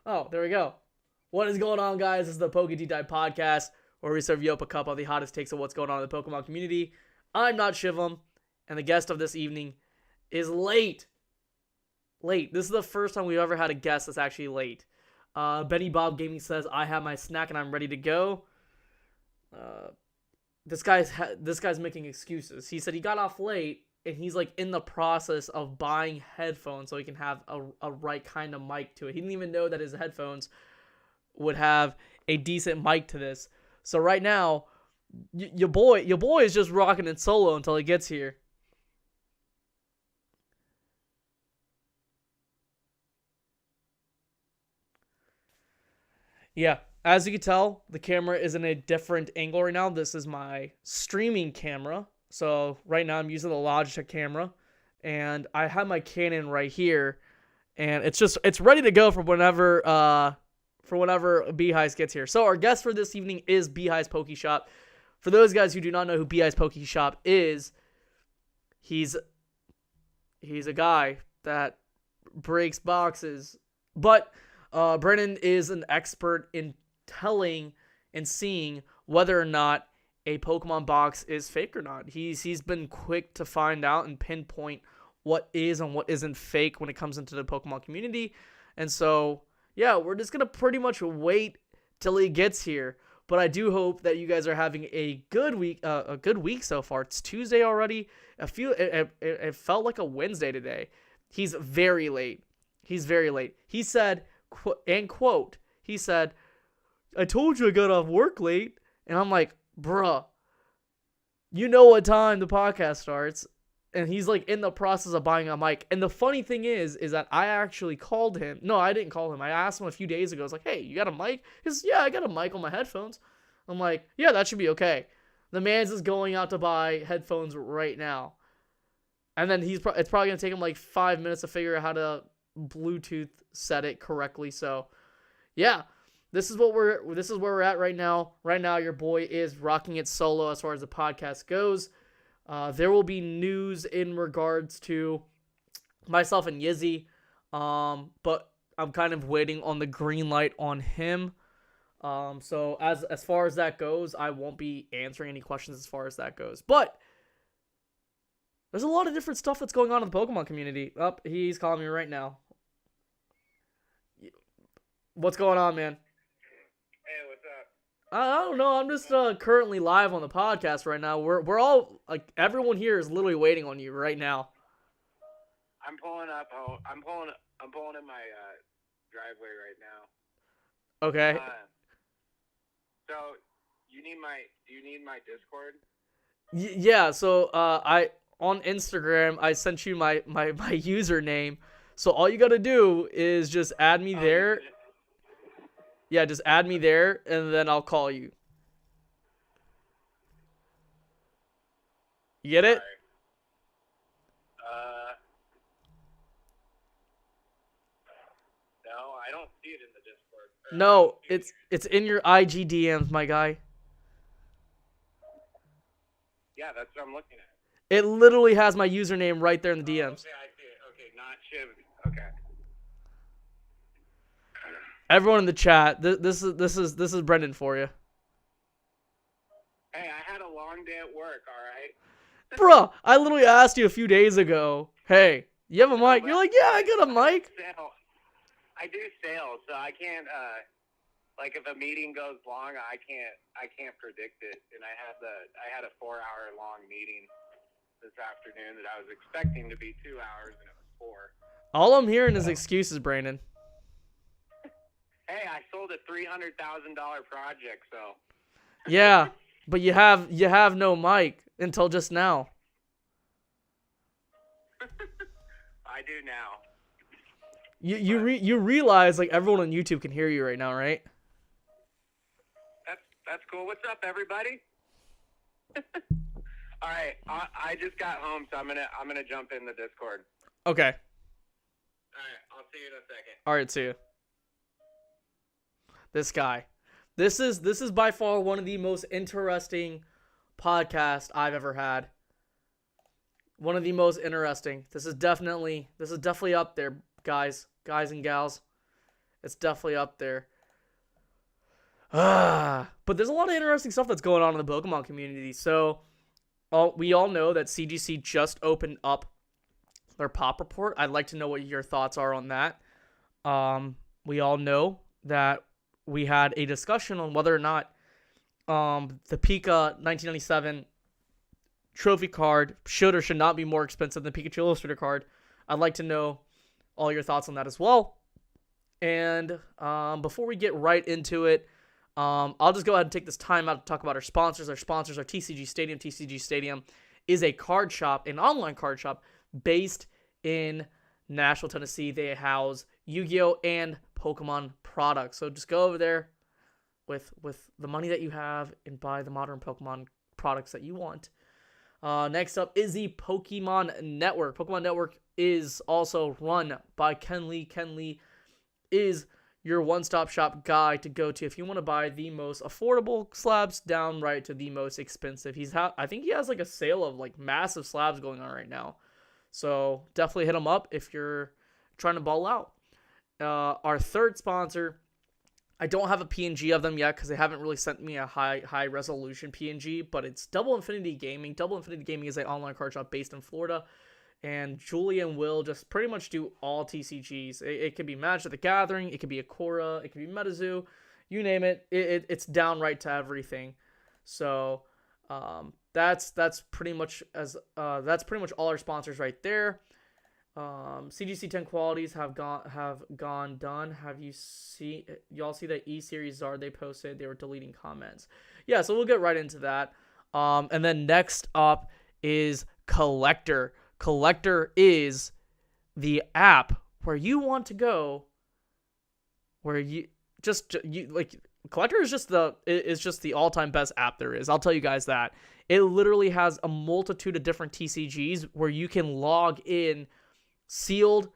Oh, there we go. What is going on, guys? This is the Poke Deep Dive Podcast, where we serve you up a cup of the hottest takes of what's going on in the Pokemon community. I'm NotShivam, and the guest of this evening is late. Late. This is the first time we've ever had a guest that's actually late. Benny Bob Gaming says, I have my snack and I'm ready to go. This guy's making excuses. He said he got off late, and he's like in the process of buying headphones so he can have a right kind of mic to it. He didn't even know that his headphones would have a decent mic to this. So right now, your boy is just rocking it solo until he gets here. Yeah, as you can tell, the camera is in a different angle right now. This is my streaming camera. So right now I'm using the Logitech camera, and I have my Canon right here, and it's ready to go for whenever Beehives gets here. So our guest for this evening is Beehives Poke Shop. For those guys who do not know who Beehives Poke Shop is, he's a guy that breaks boxes, but Brennan is an expert in telling and seeing whether or not a Pokemon box is fake or not. He's been quick to find out and pinpoint what is and what isn't fake when it comes into the Pokemon community. And so, yeah, we're just gonna pretty much wait till he gets here. But I do hope that you guys are having a good week so far. It's Tuesday already. It felt like a Wednesday today. He's very late. He said, quote, he said, I told you I got off work late. And I'm like, bruh, you know what time the podcast starts. And he's like in the process of buying a mic. And the funny thing is that I actually called him. No, I didn't call him. I asked him a few days ago. I was like, hey, you got a mic? He says, yeah, I got a mic on my headphones. I'm like, yeah, that should be okay. The man's just going out to buy headphones right now. And then it's probably going to take him like 5 minutes to figure out how to Bluetooth set it correctly. So, yeah. This is where we're at right now. Right now, your boy is rocking it solo as far as the podcast goes. There will be news in regards to myself and Yizzy, but I'm kind of waiting on the green light on him. So as far as that goes, I won't be answering any questions as far as that goes. But there's a lot of different stuff that's going on in the Pokemon community. He's calling me right now. What's going on, man? I don't know. I'm just currently live on the podcast right now. We're all like everyone here is literally waiting on you right now. I'm pulling up. I'm pulling in my driveway right now. Okay. So do you need my Discord? Yeah. So I on Instagram I sent you my username. So all you gotta do is just add me there. Yeah, just add me there, and then I'll call you. You get it? No, I don't see it in the Discord. No, it's in your IG DMs, my guy. Yeah, that's what I'm looking at. It literally has my username right there in the DMs. Okay, I see it. Okay, not Shiv. Okay. Everyone in the chat, this is Brendan for you. Hey, I had a long day at work. All right. Bruh, I literally asked you a few days ago, hey, you have a mic? You're like, yeah, I got a mic. I do sales, so I can't. Like if a meeting goes long, I can't predict it. And I had a 4-hour long meeting this afternoon that I was expecting to be 2 hours, and it was 4. All I'm hearing is excuses, Brandon. Hey, I sold a $300,000 project, so. Yeah, but you have no mic until just now. I do now. You realize like everyone on YouTube can hear you right now, right? That's cool. What's up, everybody? All right, I just got home, so I'm gonna jump in the Discord. Okay. All right, I'll see you in a second. All right, see you. This guy. This is by far one of the most interesting podcasts I've ever had. One of the most interesting. This is definitely up there, guys and gals. It's definitely up there. But there's a lot of interesting stuff that's going on in the Pokemon community. So we all know that CGC just opened up their pop report. I'd like to know what your thoughts are on that. We all know that we had a discussion on whether or not the Pika 1997 trophy card should or should not be more expensive than the Pikachu Illustrator card. I'd like to know all your thoughts on that as well. And before we get right into it, I'll just go ahead and take this time out to talk about our sponsors. Our sponsors are TCG Stadium. TCG Stadium is a card shop, an online card shop based in Nashville, Tennessee. They house Yu-Gi-Oh! And Pokemon products. So just go over there with the money that you have and buy the modern Pokemon products that you want. Next up is the Pokemon Network. Pokemon Network is also run by Ken Lee. Ken Lee is your one-stop shop guy to go to if you want to buy the most affordable slabs down right to the most expensive. I think he has like a sale of like massive slabs going on right now. So definitely hit him up if you're trying to ball out. Our third sponsor, I don't have a PNG of them yet because they haven't really sent me a high resolution PNG, but it's Double Infinity Gaming. Double Infinity Gaming is an online card shop based in Florida, and Julie and Will just pretty much do all TCGs. It could be Magic the Gathering, it could be Akora, it could be MetaZoo, you name it. It's downright to everything. So that's pretty much all our sponsors right there. CGC 10 qualities have gone done. Y'all see that E-Series Zard they posted? They were deleting comments. Yeah, so we'll get right into that. And then next up is Collector. Collector is the app where you want to go, where Collector is just the all-time best app there is. I'll tell you guys that. It literally has a multitude of different TCGs where you can log in sealed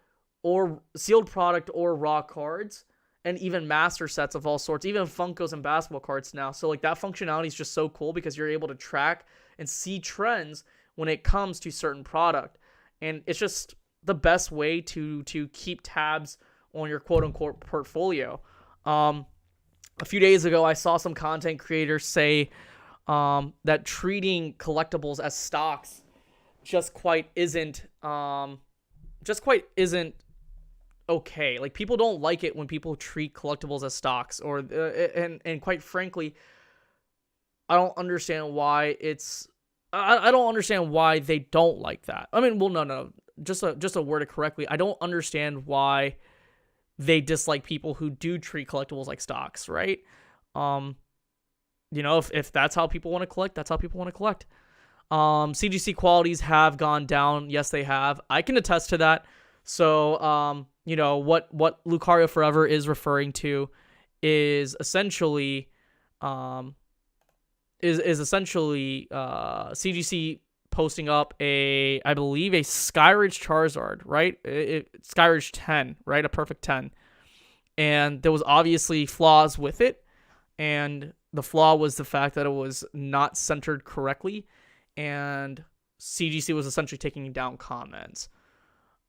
product or raw cards, and even master sets of all sorts, even Funkos and basketball cards now. So like that functionality is just so cool because you're able to track and see trends when it comes to certain product. And it's just the best way to keep tabs on your quote unquote portfolio. A few days ago, I saw some content creators say that treating collectibles as stocks just quite isn't okay. Like, people don't like it when people treat collectibles as stocks, or and quite frankly, I don't understand why I don't understand why they don't like that. I mean, well, no, just a word it correctly. I don't understand why they dislike people who do treat collectibles like stocks, right? If that's how people want to collect, that's how people want to collect. CGC qualities have gone down. Yes, they have. I can attest to that. So, what Lucario Forever is referring to is essentially, CGC posting up I believe a Skyridge Charizard, right? Skyridge 10, right? A perfect 10. And there was obviously flaws with it. And the flaw was the fact that it was not centered correctly. And CGC was essentially taking down comments.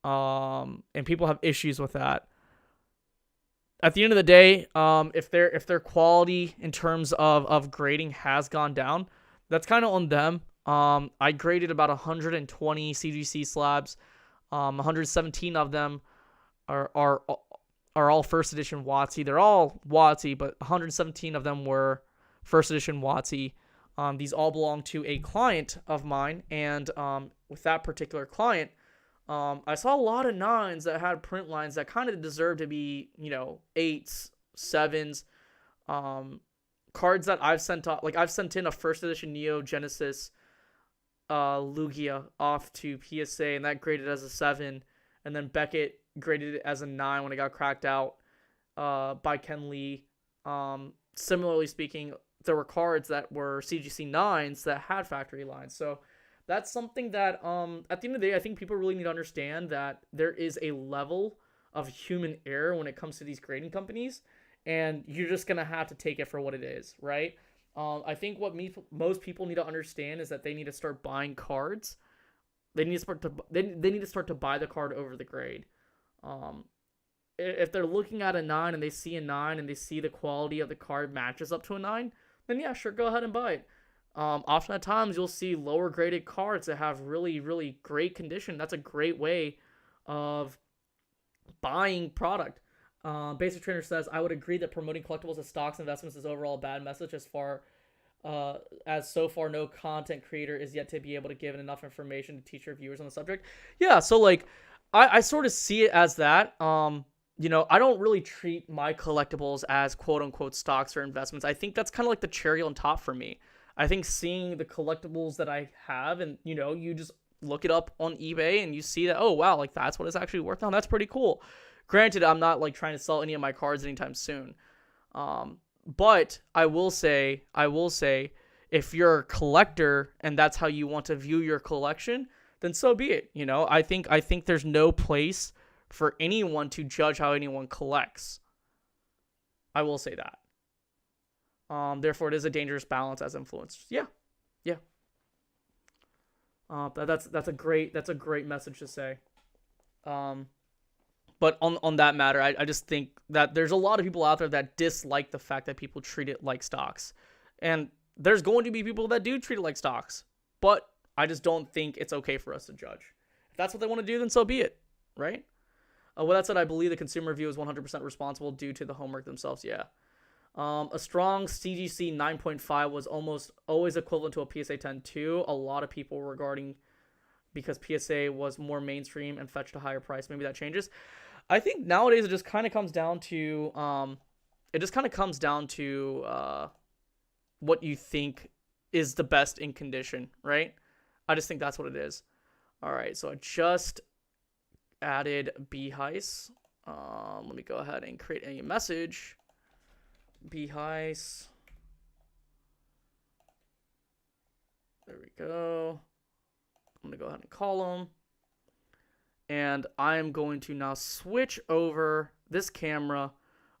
And people have issues with that. At the end of the day, if their quality in terms of grading has gone down, that's kind of on them. I graded about 120 CGC slabs. 117 of them are all first edition WotC. They're all WotC, but 117 of them were first edition WotC. These all belong to a client of mine, and with that particular client, I saw a lot of 9s that had print lines that kind of deserve to be, 8s, 7s. Cards that I've sent off, like I've sent in a first edition Neo Genesis Lugia off to PSA, and that graded as a 7, and then Beckett graded it as a 9 when it got cracked out by Ken Lee. Similarly speaking, there were cards that were CGC 9s that had factory lines. So that's something that, at the end of the day, I think people really need to understand that there is a level of human error when it comes to these grading companies, and you're just going to have to take it for what it is, right? I think what most people need to understand is that they need to start buying cards. They need to start to buy the card over the grade. if they're looking at a 9 and they see a 9 and they see the quality of the card matches up to a 9, then yeah, sure, go ahead and buy it. Often at times you'll see lower graded cards that have really, really great condition. That's a great way of buying product. Basic Trainer says, I would agree that promoting collectibles as stocks investments is overall a bad message as so far no content creator is yet to be able to give enough information to teach their viewers on the subject. Yeah, so like I sort of see it as that. I don't really treat my collectibles as quote unquote stocks or investments. I think that's kind of like the cherry on top for me. I think seeing the collectibles that I have, and you just look it up on eBay and you see that, oh wow, like that's what it's actually worth now. That's pretty cool. Granted, I'm not like trying to sell any of my cards anytime soon. But I will say, if you're a collector and that's how you want to view your collection, then so be it. I think there's no place for anyone to judge how anyone collects. I will say that. Therefore, it is a dangerous balance as influencers. Yeah. That's a great message to say. But on that matter, I just think that there's a lot of people out there that dislike the fact that people treat it like stocks, and there's going to be people that do treat it like stocks. But I just don't think it's okay for us to judge. If that's what they want to do, then so be it, right? With that said, I believe the consumer review is 100% responsible due to the homework themselves. Yeah. A strong CGC 9.5 was almost always equivalent to a PSA 10.2. A lot of people regarding because PSA was more mainstream and fetched a higher price. Maybe that changes. I think nowadays it just kind of comes down to what you think is the best in condition, right? I just think that's what it is. All right, so I just added Beheis. Let me go ahead and create a message. Beheis. There we go. I'm going to go ahead and call him. And I'm going to now switch over this camera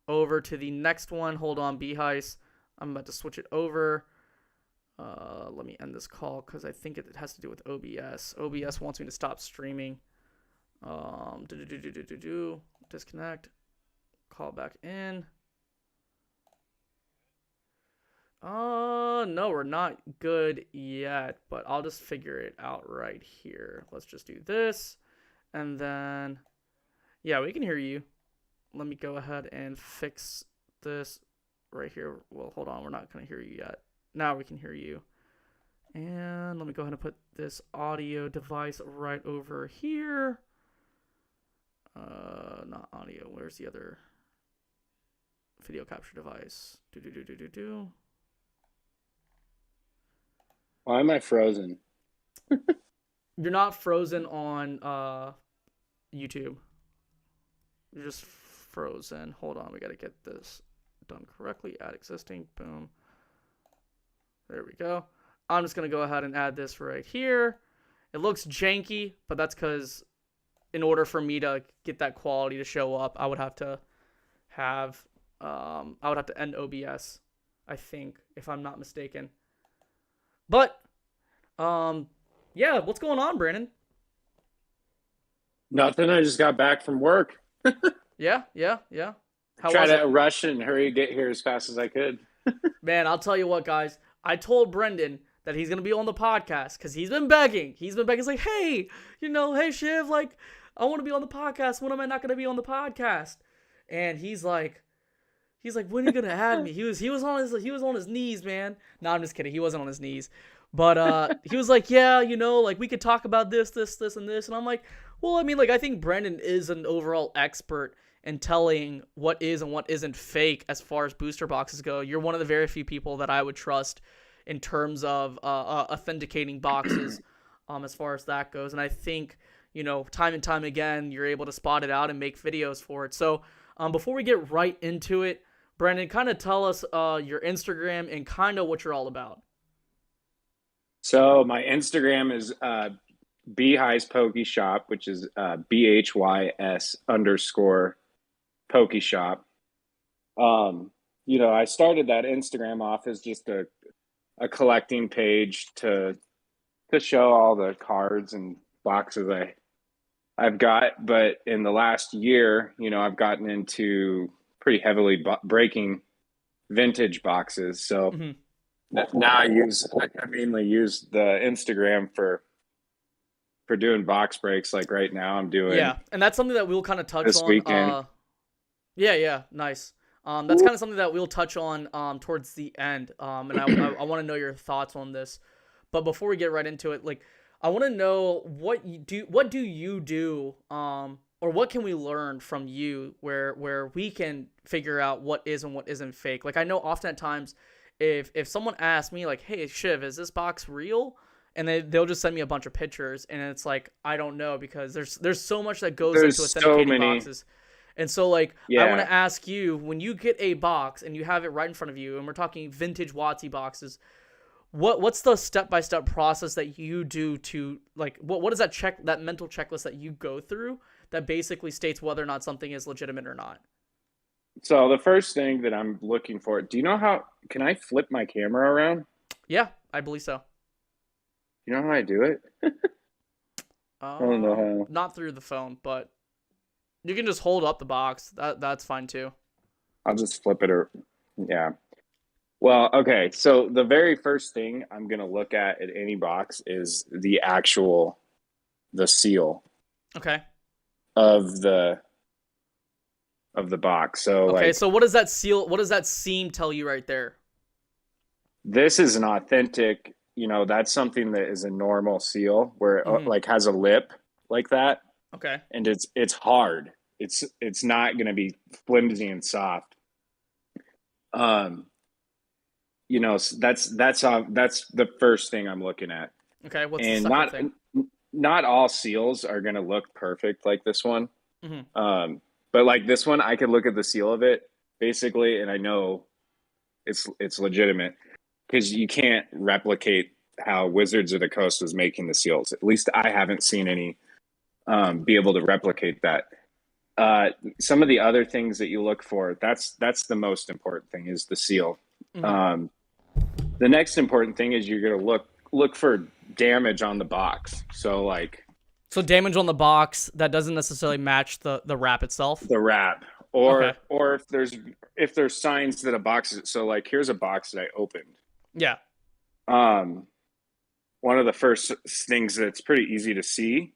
over to the next one. Hold on, Beheis. I'm about to switch it over. Let me end this call because I think it has to do with OBS. OBS wants me to stop streaming. Disconnect. Call back in. No, we're not good yet, but I'll just figure it out right here. Let's just do this. And then, yeah, we can hear you. Let me go ahead and fix this right here. Well, hold on. We're not going to hear you yet. Now we can hear you. And let me go ahead and put this audio device right over here. Not audio. Where's the other video capture device? Why am I frozen? You're not frozen on YouTube. You're just frozen. Hold on, we gotta get this done correctly. Add existing. Boom. There we go. I'm just gonna go ahead and add this right here. It looks janky, but that's because in order for me to get that quality to show up, I would have to end OBS, I think, if I'm not mistaken. But, yeah, what's going on, Brandon? Nothing. I just got back from work. Yeah. How Try was to it? rush and hurry get here as fast as I could. Man, I'll tell you what, guys. I told Brendan that he's going to be on the podcast because he's been begging. He's like, hey, hey, Shiv, like, I want to be on the podcast. When am I not going to be on the podcast? And he's like, when are you gonna add me? He was on his knees, man. No, I'm just kidding. He wasn't on his knees, but he was like, yeah, like we could talk about this, and this. And I'm like, well, I mean, like I think Brendan is an overall expert in telling what is and what isn't fake as far as booster boxes go. You're one of the very few people that I would trust in terms of authenticating boxes, as far as that goes. And I think time and time again, you're able to spot it out and make videos for it. So before we get right into it, Brandon, kind of tell us your Instagram and kind of what you're all about. So my Instagram is Behi's Pokey Shop, which is BHYS_Pokey Shop. I started that Instagram off as just a collecting page to show all the cards and boxes but in the last year, I've gotten into pretty heavily breaking vintage boxes. So Hmm. now I mainly use the Instagram for doing box breaks. Like right now, I'm doing Yeah, and that's something that we'll kind of touch this on. weekend. Yeah, nice. That's kind of something that we'll touch on towards the end. And I want to know your thoughts on this. But before we get right into it, like I want to know what do you do or what can we learn from you where we can figure out what is and what isn't fake. Like I know often at times if someone asks me like, "Hey, Shiv, is this box real?" and they'll just send me a bunch of pictures and it's like I don't know because there's so much that goes into There's so authenticating many. boxes. And so, like, I want Yeah. to ask you, when you get a box and you have it right in front of you, and we're talking vintage Watsy boxes, what's the step-by-step process that you do to, like, what is that mental checklist that you go through that basically states whether or not something is legitimate or not? So the first thing that I'm looking for, do you know can I flip my camera around? Yeah, I believe so. You know how I do it? I don't know how. Not through the phone, but you can just hold up the box. That's fine too. I'll just flip it or yeah. Well, okay. So the very first thing I'm going to look at any box is the seal Okay. of the box. So Okay, like so what does that seal, what does that seam tell you right there? this is an authentic, that's something that is a normal seal where it Mm-hmm. like has a lip like that Okay. and it's hard. It's not going to be flimsy and soft. Um, so that's the first thing I'm looking at. Okay, what's the And second thing? not all seals are going to look perfect like this one. Mm-hmm. But like this one, I could look at the seal of it basically, and I know it's legitimate because you can't replicate how Wizards of the Coast was making the seals. At least I haven't seen any be able to replicate that. Some of the other things that you look for, that's the most important thing is the seal. Mm-hmm. Um, the next important thing is you're going to look for damage on the box. So like So damage on the box that doesn't necessarily match the wrap itself. the wrap, Okay. or if there's signs that a box is, so like here's a box that I opened. Yeah. Um, one of the first things that's pretty easy to see,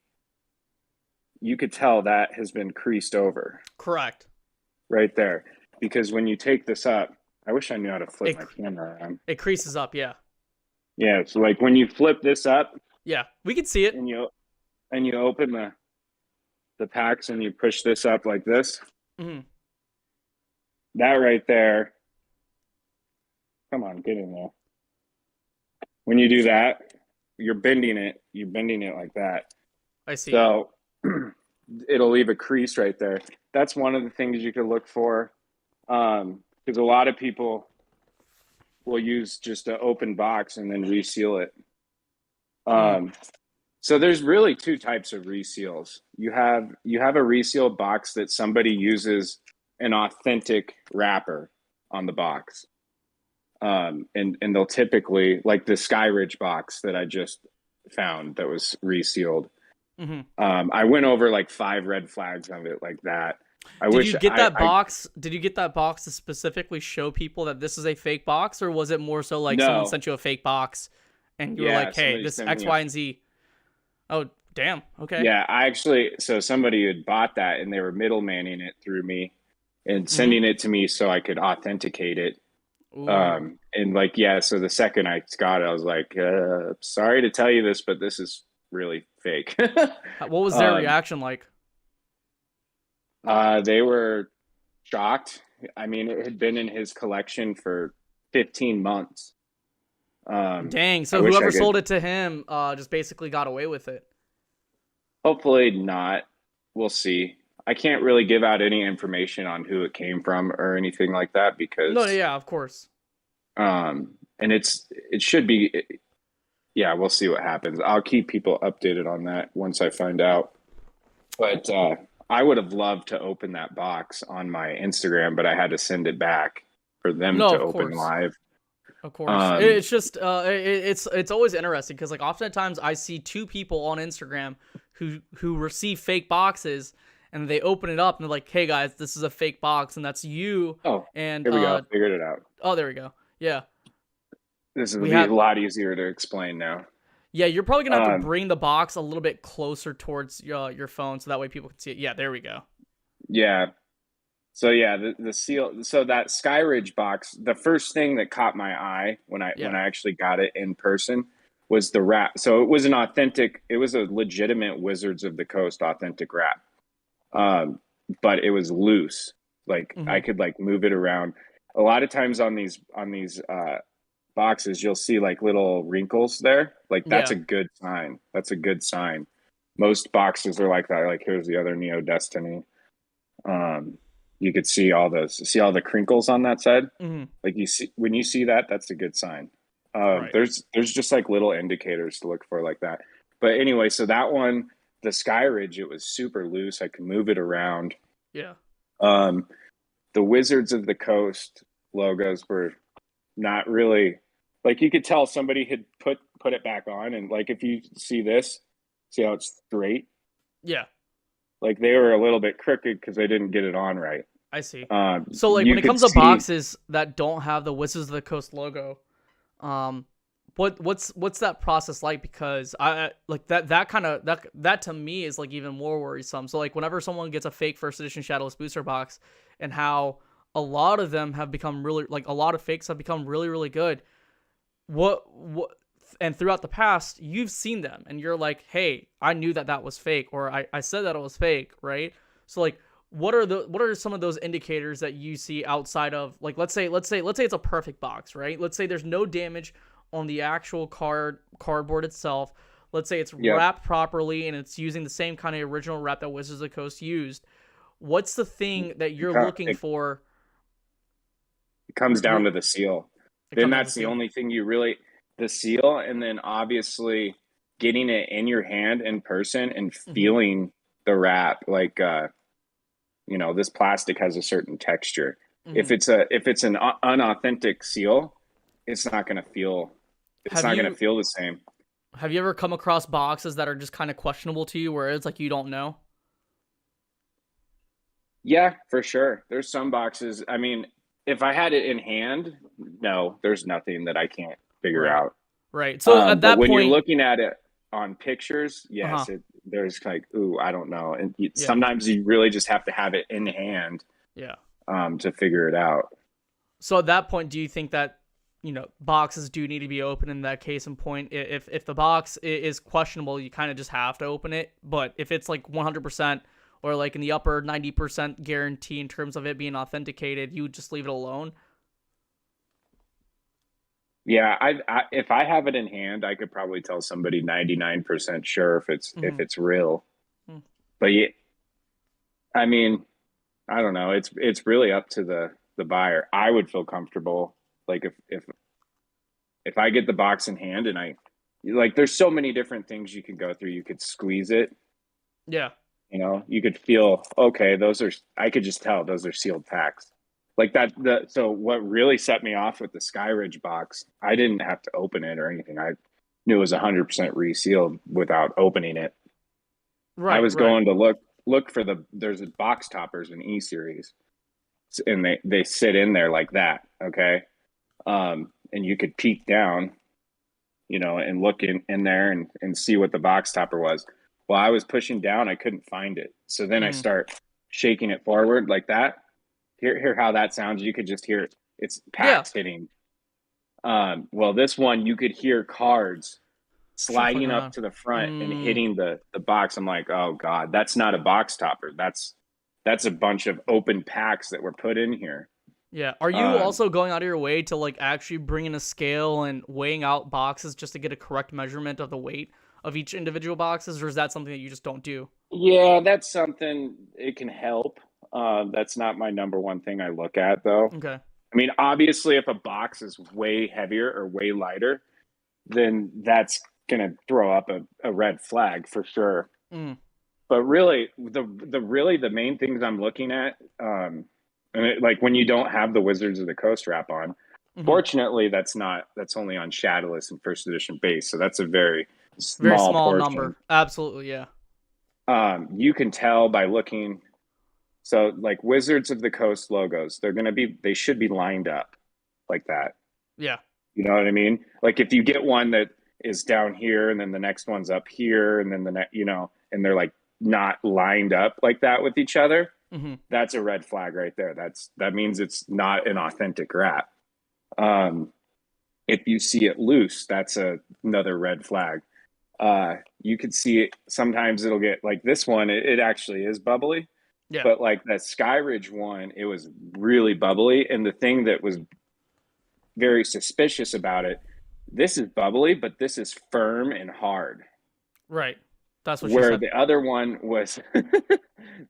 you could tell that has been creased over Correct. right there because when you take this up, I wish I knew how to flip It my camera around. it creases up. Yeah. Yeah, so like when you flip this up Yeah. We can see it. and you open the packs and you push this up like this, Mm-hmm. that right there. Come on, get in there. When you do that, you're bending it. You're bending it like that. I see. So it'll leave a crease right there. That's one of the things you could look for. Because a lot of people will use just an open box and then reseal it. So there's really two types of reseals. You have a reseal box that somebody uses an authentic wrapper on the box. And they'll typically, like the Skyridge box that I just found that was resealed. Mm-hmm. I went over like 5 red flags of it like that. Did you get that box? Did you get that box to specifically show people that this is a fake box, or was it more so like someone sent you a fake box and you were like, "Hey, this X, Y, and Z." Oh, damn. Okay. Yeah, so somebody had bought that and they were middlemaning it through me and sending it to me so I could authenticate it. And like, yeah, so the second I got it, I was like, sorry to tell you this, but this is really fake. What was their reaction like? They were shocked. I mean, it had been in his collection for 15 months. Dang. So whoever sold it to him just basically got away with it. Hopefully not. We'll see. I can't really give out any information on who it came from or anything like that because no, yeah, of course. And it should be, yeah, we'll see what happens. I'll keep people updated on that once I find out. But I would have loved to open that box on my Instagram, but I had to send it back for them to open live. Of course. It's just it's always interesting because like oftentimes I see two people on Instagram who receive fake boxes, and they open it up and they're like, "Hey guys, this is a fake box," and that's you. Oh, And here we go. Figured it out. oh, there we go. Yeah, This will we be a have. lot easier to explain now. Yeah, you're probably gonna have to Um, bring the box a little bit closer towards your phone so that way people can see it. Yeah, there we go. yeah. So yeah, the seal. So that Skyridge box, the first thing that caught my eye when Yeah. I actually got it in person was the wrap. So it was an authentic. It was a legitimate Wizards of the Coast authentic wrap, but it was loose. Like Mm-hmm. I could like move it around. A lot of times on these boxes, you'll see like little wrinkles there. Like that's Yeah. a good sign. That's a good sign. Most boxes are like that. Like here's the other Neo Destiny. You could see all the crinkles on that side. Mm-hmm. Like you see when you see that, that's a good sign. Right. There's just like little indicators to look for like that. But anyway, so that one, the Skyridge, it was super loose. I could move it around. Yeah. The Wizards of the Coast logos were not really like you could tell somebody had put it back on, and like if you see this, see how it's straight, Yeah. like they were a little bit crooked because they didn't get it on right. I see. So like You when it could comes to see- boxes that don't have the Wizards of the Coast logo, what's that process like? Because I like that to me is like even more worrisome. So like whenever someone gets a fake first edition Shadowless booster box, and how a lot of them have become really like a lot of fakes have become really really good. What and throughout the past you've seen them and you're like, hey, I knew that was fake, or I said that it was fake, right? So like what are some of those indicators that you see outside of like let's say it's a perfect box, right? Let's say there's no damage on the actual cardboard itself. Let's say it's wrapped properly and it's using the same kind of original wrap that Wizards of the Coast used. What's the thing that you're looking for? It comes down to the seal. Then that's the only thing the seal, and then obviously getting it in your hand in person and feeling the wrap. Like this plastic has a certain texture. If it's an unauthentic seal, it's not going to feel the same. Have you ever come across boxes that are just kind of questionable to you, where it's like you don't know? Yeah, for sure. There's some boxes. I mean, if I had it in hand, no, there's nothing that I can't figure out. Right. So at that when point, you're looking at it on pictures, yes, there's like, ooh, I don't know. And sometimes you really just have to have it in hand. Yeah. To figure it out. So at that point, do you think that, boxes do need to be open in that case and point? If the box is questionable, you kind of just have to open it. But if it's like 100% or like in the upper 90% guarantee in terms of it being authenticated, you would just leave it alone? Yeah, if I have it in hand, I could probably tell somebody 99% sure if it's real. But yeah, I mean, I don't know. It's really up to the buyer. I would feel comfortable like if I get the box in hand and there's so many different things you could go through. You could squeeze it. Yeah. You could feel, okay, I could just tell those are sealed packs. Like that. So what really set me off with the Skyridge box, I didn't have to open it or anything. I knew it was 100% resealed without opening it. Right. I was going to look for there's box toppers in E-Series, and they sit in there like that. Okay. And you could peek down, and look in there and see what the box topper was. Well, I was pushing down, I couldn't find it. So then I start shaking it forward like that. Hear how that sounds. You could just hear it. It's packs hitting. Well, this one you could hear cards sliding up to the front and hitting the box. I'm like, oh God, that's not a box topper. That's a bunch of open packs that were put in here. Yeah. Are you also going out of your way to like actually bring in a scale and weighing out boxes just to get a correct measurement of the weight of each individual boxes, or is that something that you just don't do? Yeah, that's something, it can help. That's not my number one thing I look at though. Okay. I mean, obviously if a box is way heavier or way lighter, then that's going to throw up a red flag for sure. But really the main things I'm looking at, like when you don't have the Wizards of the Coast wrap on, fortunately that's only on Shadowless and first edition base. So that's a very small small portion. number. Absolutely. Yeah. You can tell by looking. So like Wizards of the Coast logos, they should be lined up like that. Yeah. You know what I mean? Like if you get one that is down here and then the next one's up here and then the next, and they're like not lined up like that with each other, that's a red flag right there. That means it's not an authentic wrap. If you see it loose, that's another red flag. You could see it. Sometimes it'll get like this one. It actually is bubbly. Yeah. But like that Skyridge one, it was really bubbly. And the thing that was very suspicious about it, this is bubbly, but this is firm and hard. Right. That's what she Where said. the other one was,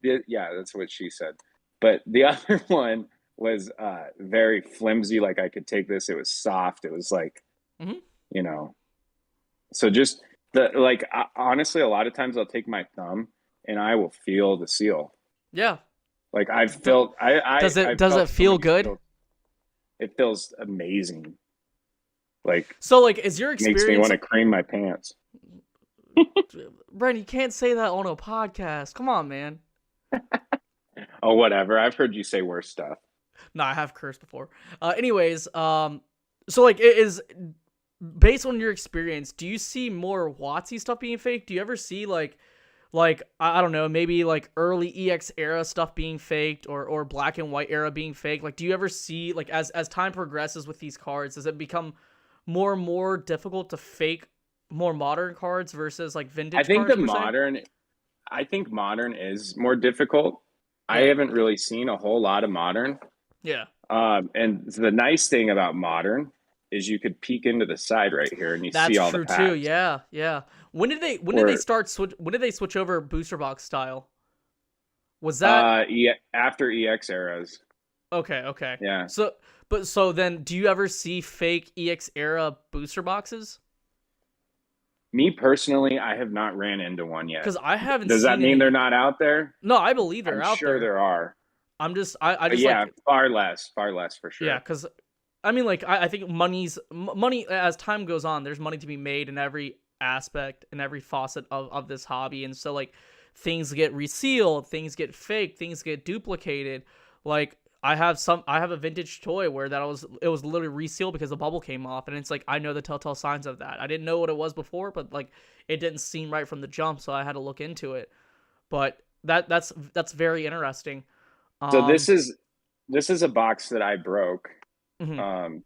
yeah, that's what she said. But the other one was very flimsy. Like I could take this. It was soft. It was like, so just honestly, a lot of times I'll take my thumb and I will feel the seal. Yeah. Like I've felt, does it feel good? It feels amazing. Like, so like, is your experience makes me want to cream my pants. Brent, you can't say that on a podcast. Come on, man. Oh, whatever. I've heard you say worse stuff. No, I have cursed before. Anyways, so like, it is based on your experience, do you see more WotC stuff being fake? Do you ever see like I don't know, maybe like early EX era stuff being faked or black and white era being fake? Like, do you ever see like as time progresses with these cards, does it become more and more difficult to fake more modern cards versus like vintage I think cards? I think modern is more difficult. Yeah. I haven't really seen a whole lot of modern. Yeah. And the nice thing about modern is you could peek into the side right here and see all the packs. That's true too. Yeah, yeah. When did they switch over booster box style? Was that after EX eras? Okay. Yeah. So then do you ever see fake EX era booster boxes? Me personally, I have not ran into one yet. Because I haven't. Does that mean they're not out there? No, I believe they're out there. I'm sure there are. I just far less for sure. Yeah, because I mean, like I think money as time goes on. There's money to be made in every aspect and every facet of this hobby, and so like things get resealed, things get faked, things get duplicated. Like I have a vintage toy where it was literally resealed because the bubble came off, and it's like I know the telltale signs of that. I didn't know what it was before, but like it didn't seem right from the jump, so I had to look into it. But that's very interesting. So this is a box that I broke, and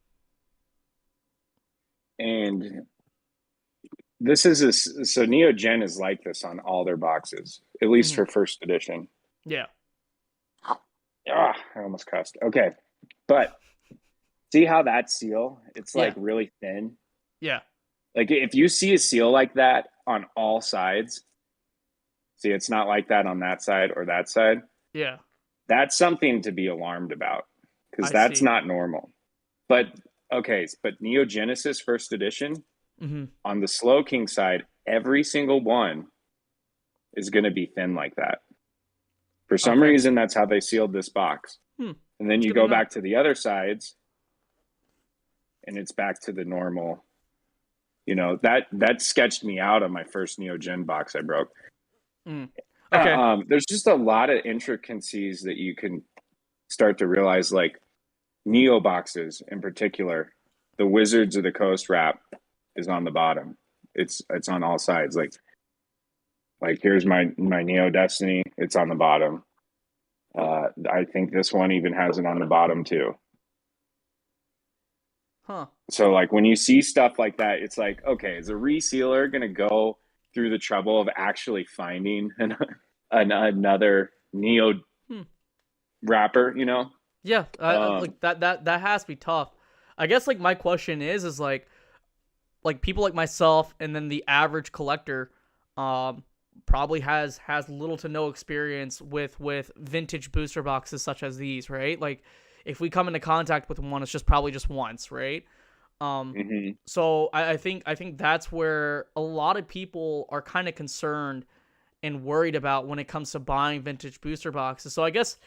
this is so NeoGen is like this on all their boxes, at least for first edition. Yeah. I almost cussed. Okay, but see how that seal? It's like really thin. Yeah. Like if you see a seal like that on all sides, see it's not like that on that side or that side. Yeah. That's something to be alarmed about because that's not normal. But Neo Genesis first edition on the Slow King side, every single one is going to be thin like that. For some reason, that's how they sealed this box. And then you go back to the other sides, and it's back to the normal. That sketched me out on my first Neo Gen box I broke. Okay. There's just a lot of intricacies that you can start to realize, like Neo boxes in particular. The Wizards of the Coast wrap is on the bottom. It's on all sides. Like here's my Neo Destiny. It's on the bottom. I think this one even has it on the bottom too. Huh. So like when you see stuff like that, it's like, okay, is a resealer going to go through the trouble of actually finding another Neo wrapper, Yeah, like that has to be tough. I guess like my question is like people like myself and then the average collector probably has little to no experience with vintage booster boxes such as these, right? Like if we come into contact with one, it's just probably just once, right? So I think that's where a lot of people are kind of concerned and worried about when it comes to buying vintage booster boxes. So I guess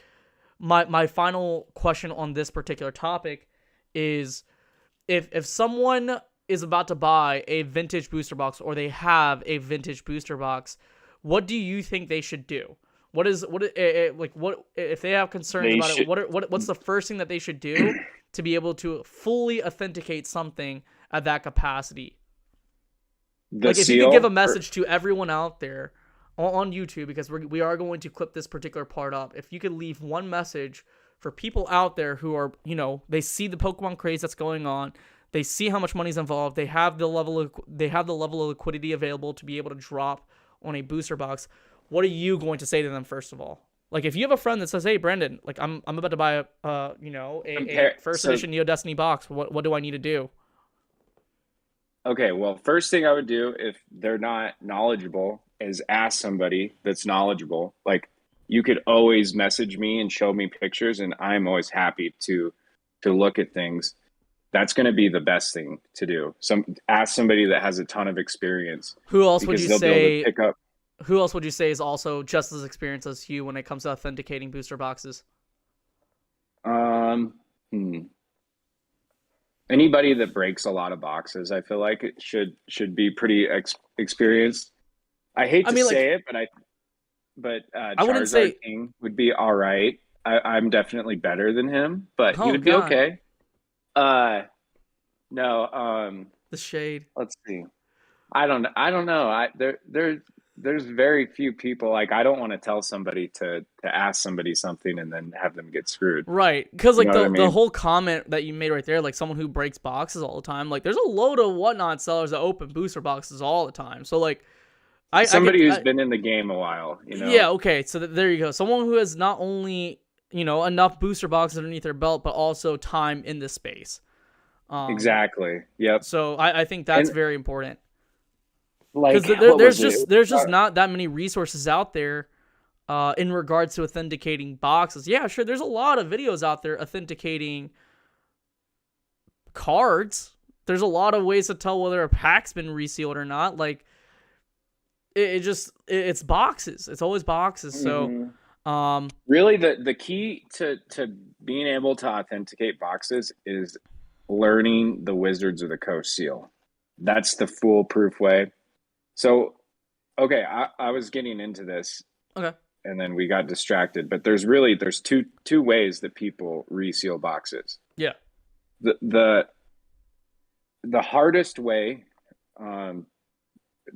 my final question on this particular topic is if someone is about to buy a vintage booster box or they have a vintage booster box, what do you think they should do? What if they have concerns They about should, it? What's the first thing that they should do to be able to fully authenticate something at that capacity? the Like if you could give a seal. message to everyone out there on YouTube, because we are going to clip this particular part up. If you could leave one message for people out there who are, they see the Pokemon craze that's going on, they see how much money's involved, they have the level of liquidity available to be able to drop on a booster box. What are you going to say to them first of all? Like if you have a friend that says, "Hey, Brendan, like I'm about to buy a first edition Neo Destiny box. What do I need to do?" Okay, well, first thing I would do if they're not knowledgeable is ask somebody that's knowledgeable. Like you could always message me and show me pictures, and I'm always happy to look at things. That's going to be the best thing to do. Ask somebody that has a ton of experience. Who else would you they'll be able say? to pick up. Who else would you say is also just as experienced as you when it comes to authenticating booster boxes? Um, Anybody that breaks a lot of boxes, I feel like it should be pretty experienced. I hate to say it, but I wouldn't say Charizard King would be all right. I'm definitely better than him, but he would be God. okay. No. The shade. Let's see. I don't know. There's very few people. Like I don't want to tell somebody to ask somebody something and then have them get screwed. Right, because like I mean? the whole comment that you made right there, like someone who breaks boxes all the time. Like there's a load of whatnot sellers that open booster boxes all the time. So like, who's been in the game a while, Yeah. Okay. So there you go. Someone who has not only enough booster boxes underneath their belt, but also time in this space. Yep. So I think that's very important. Like there's just not that many resources out there in regards to authenticating boxes. Yeah, sure, there's a lot of videos out there authenticating cards. There's a lot of ways to tell whether a pack's been resealed or not. Like it's boxes. It's always boxes. So really the key to being able to authenticate boxes is learning the Wizards of the Coast seal. That's the foolproof way. So, okay, I was getting into this, okay, and then we got distracted. But there's two ways that people reseal boxes. Yeah. The hardest way, the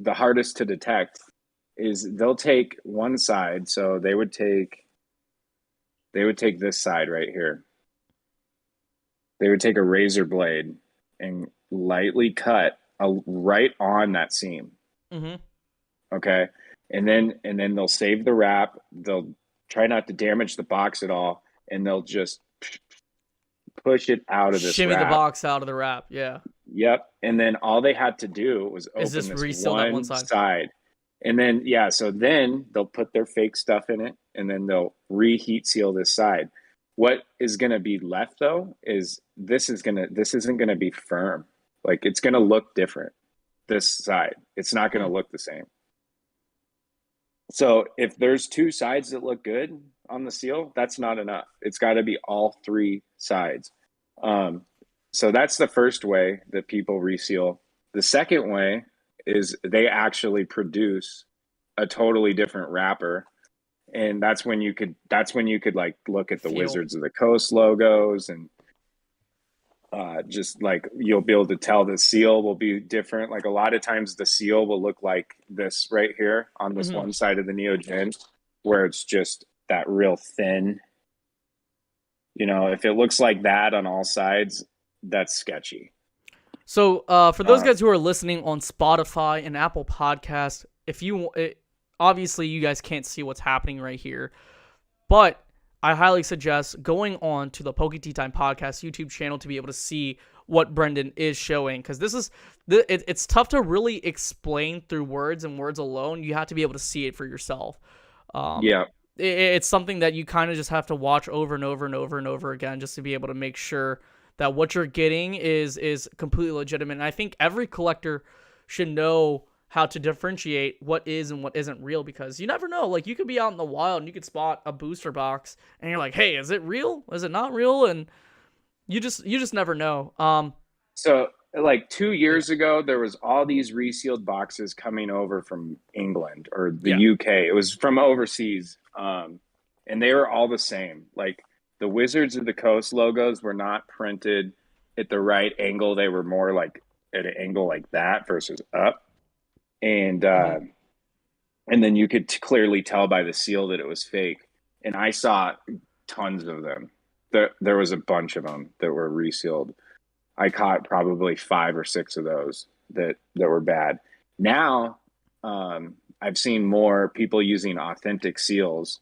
hardest to detect, is they'll take one side. So they would take this side right here. They would take a razor blade and lightly cut right on that seam. Mm-hmm. Okay. And then they'll save the wrap. They'll try not to damage the box at all. And they'll just push it out of this shimmy wrap. The box out of the wrap. Yeah. Yep. And then all they had to do was open this one side. And then, so then they'll put their fake stuff in it and then they'll reheat seal this side. What is going to be left though is this isn't going to be firm. Like it's going to look different. This side, it's not going to look the same. So if there's two sides that look good on the seal, that's not enough. It's got to be all three sides. So that's the first way that people reseal. The second way is they actually produce a totally different wrapper, and that's when you could like look at the Wizards of the Coast logos and just like you'll be able to tell the seal will be different. Like a lot of times the seal will look like this right here on this one side of the Neo Gen, where it's just that real thin. If it looks like that on all sides, that's sketchy. So for those guys who are listening on Spotify and Apple Podcasts, obviously you guys can't see what's happening right here, but I highly suggest going on to the Poke Tea Time Podcast YouTube channel to be able to see what Brendan is showing, because it's tough to really explain through words and words alone. You have to be able to see it for yourself. It's something that you kind of just have to watch over and over and over and over again just to be able to make sure that what you're getting is completely legitimate. And I think every collector should know how to differentiate what is and what isn't real, because you never know. Like you could be out in the wild and you could spot a booster box and you're like, hey, is it real? Is it not real? And you just never know. So like 2 years ago, there was all these resealed boxes coming over from England or the Yeah. UK. It was from overseas, and they were all the same. Like the Wizards of the Coast logos were not printed at the right angle. They were more like at an angle like that versus up, and uh, Mhm. and then you could clearly tell by the seal that it was fake. And I saw tons of them. There was a bunch of them that were resealed. I caught probably 5 or 6 of those that were bad. Now, I've seen more people using authentic seals.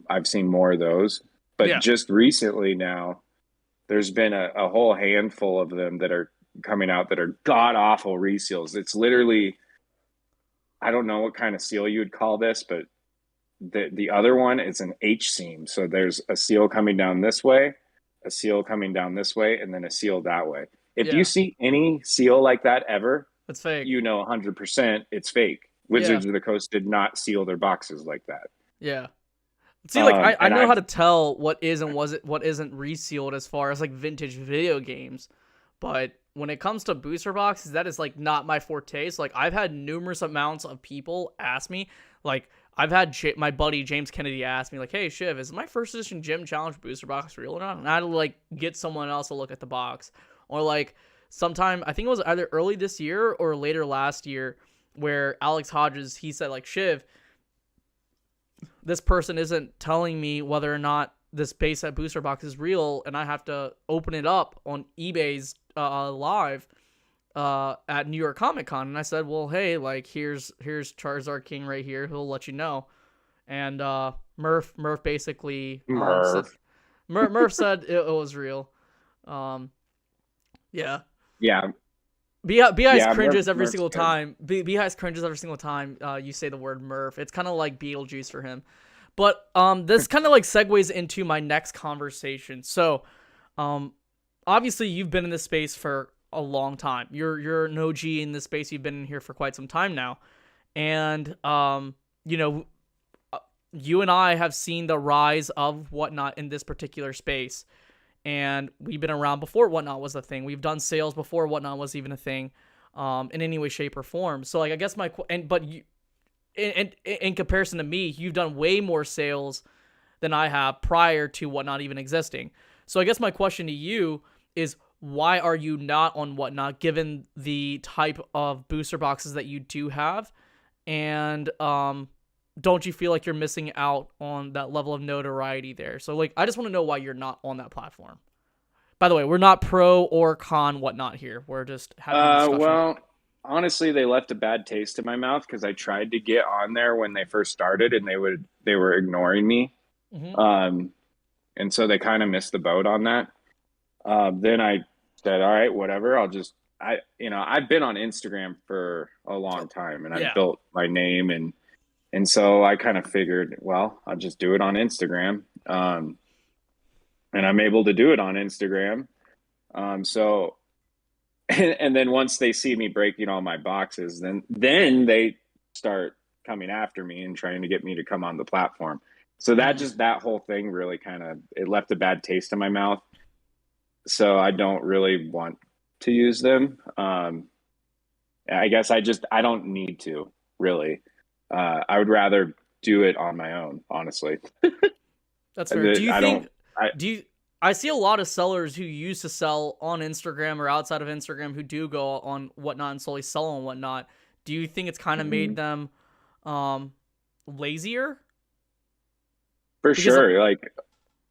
I've seen more of those, but Yeah. just recently now, there's been a whole handful of them that are coming out that are god awful reseals. It's literally, I don't know what kind of seal you would call this, but the other one is an H seam. So there's a seal coming down this way, a seal coming down this way, and then a seal that way. If you Yeah. see any seal like that ever, It's fake. you know 100% it's fake. Yeah. Wizards of the Coast did not seal their boxes like that. Yeah. See, like I And know how I've to tell what is and what isn't resealed as far as like vintage video games, but when it comes to booster boxes, that is like not my forte. So like I've had numerous amounts of people ask me, like I've had my buddy James Kennedy ask me like, "Hey Shiv, is my first edition Gym Challenge booster box real or not?" And I had to like get someone else to look at the box, or like sometime I think it was either early this year or later last year, where Alex Hodges he said like, "Shiv, this person isn't telling me whether or not this base set booster box is real, and I have to open it up on eBay's live at New York Comic Con." And I said, "Well, hey, like here's Charizard King right here. He'll let you know." And Murph basically said, Murph. Murph said it was real. Yeah. Yeah, B-Ice yeah, cringes every Murph's single good. time. B-Ice cringes every single time you say the word Murph. It's kind of like Beetlejuice for him. But this kind of like segues into my next conversation. So, obviously you've been in this space for a long time. You're an OG in this space. You've been in here for quite some time now, and you know, you and I have seen the rise of Whatnot in this particular space. And we've been around before Whatnot was a thing. We've done sales before Whatnot was even a thing, in any way, shape, or form. So like, I guess but you, in comparison to me, you've done way more sales than I have prior to Whatnot even existing. So I guess my question to you is, why are you not on Whatnot, given the type of booster boxes that you do have, and don't you feel like you're missing out on that level of notoriety there? So like, I just want to know why you're not on that platform. By the way, we're not pro or con Whatnot here. We're just having a discussion. Well, honestly, they left a bad taste in my mouth because I tried to get on there when they first started, and they were ignoring me. Mm-hmm. And so they kind of missed the boat on that. Then I said, all right, whatever. I've been on Instagram for a long time, and I've Yeah. built my name, and so I kind of figured, well, I'll just do it on Instagram. And I'm able to do it on Instagram. So, and then once they see me breaking all my boxes, then they start coming after me and trying to get me to come on the platform. So that whole thing really it left a bad taste in my mouth. So I don't really want to use them. I guess I don't need to really. I would rather do it on my own, honestly. That's fair. I see a lot of sellers who used to sell on Instagram or outside of Instagram who do go on Whatnot and solely sell on Whatnot. Do you think it's kind of made them lazier? For sure. Like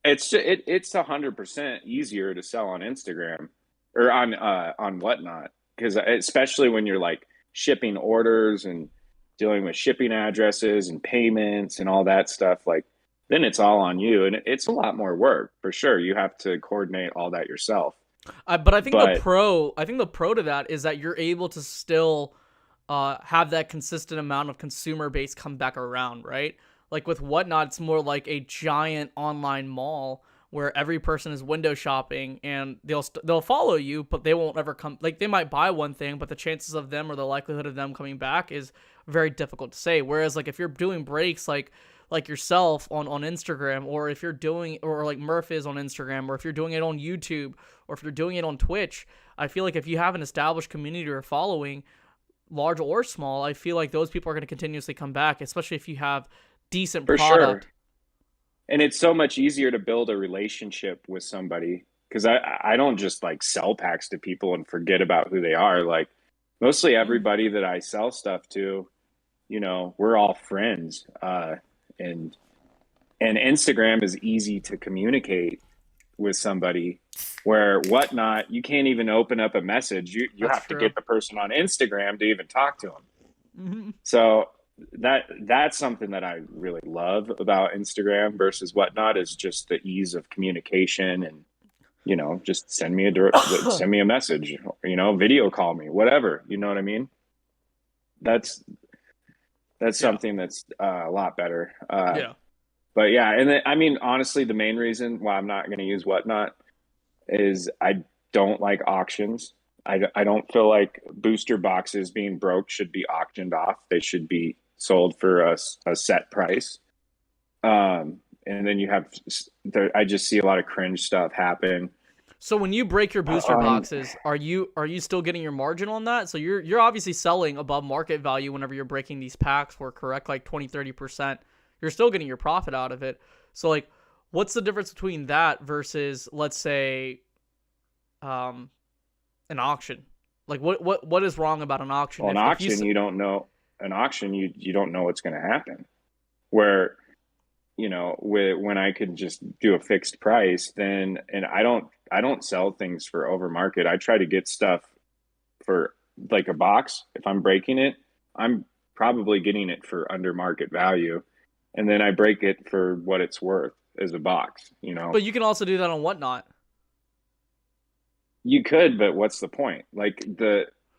it's 100% easier to sell on Instagram or on Whatnot, because especially when you're like shipping orders and dealing with shipping addresses and payments and all that stuff, like then it's all on you, and it's a lot more work for sure. You have to coordinate all that yourself. But I think the pro to that is that you're able to still have that consistent amount of consumer base come back around, right? Like with Whatnot, it's more like a giant online mall where every person is window shopping, and they'll follow you, but they won't ever come. Like they might buy one thing, but the chances of them or the likelihood of them coming back is very difficult to say. Whereas like if you're doing breaks like yourself on Instagram, or if you're doing, or like Murph is on Instagram, or if you're doing it on YouTube, or if you're doing it on Twitch, I feel like if you have an established community or following, large or small, I feel like those people are going to continuously come back, especially if you have decent For product. sure. And it's so much easier to build a relationship with somebody because I don't just like sell packs to people and forget about who they are. Like mostly everybody that I sell stuff to, you know, we're all friends. And and Instagram is easy to communicate with somebody where whatnot, you can't even open up a message. You That's have to true. get the person on Instagram to even talk to them. Hmm. So that's something that I really love about Instagram versus whatnot is just the ease of communication and you know just send me a message, you know, video call me, whatever, you know what I mean? That's Yeah. something that's a lot better. Yeah. But yeah, and then, I mean honestly, the main reason why I'm not going to use whatnot is I don't like auctions. I don't feel like booster boxes being broke should be auctioned off. They should be sold for a set price. And then you have, I just see a lot of cringe stuff happen. So when you break your booster Um, boxes, are you still getting your margin on that? So you're obviously selling above market value whenever you're breaking these packs for correct like 20-30%. You're still getting your profit out of it. So like what's the difference between that versus let's say um an auction? Like what is wrong about an auction well, an if you auction, you don't know. An auction, you don't know what's going to happen. Where you know, when I could just do a fixed price, then and I don't sell things for over market. I try to get stuff for like a box. If I'm breaking it, I'm probably getting it for under market value, and then I break it for what it's worth as a box. You know, but you can also do that on whatnot. you could, but what's the point? Like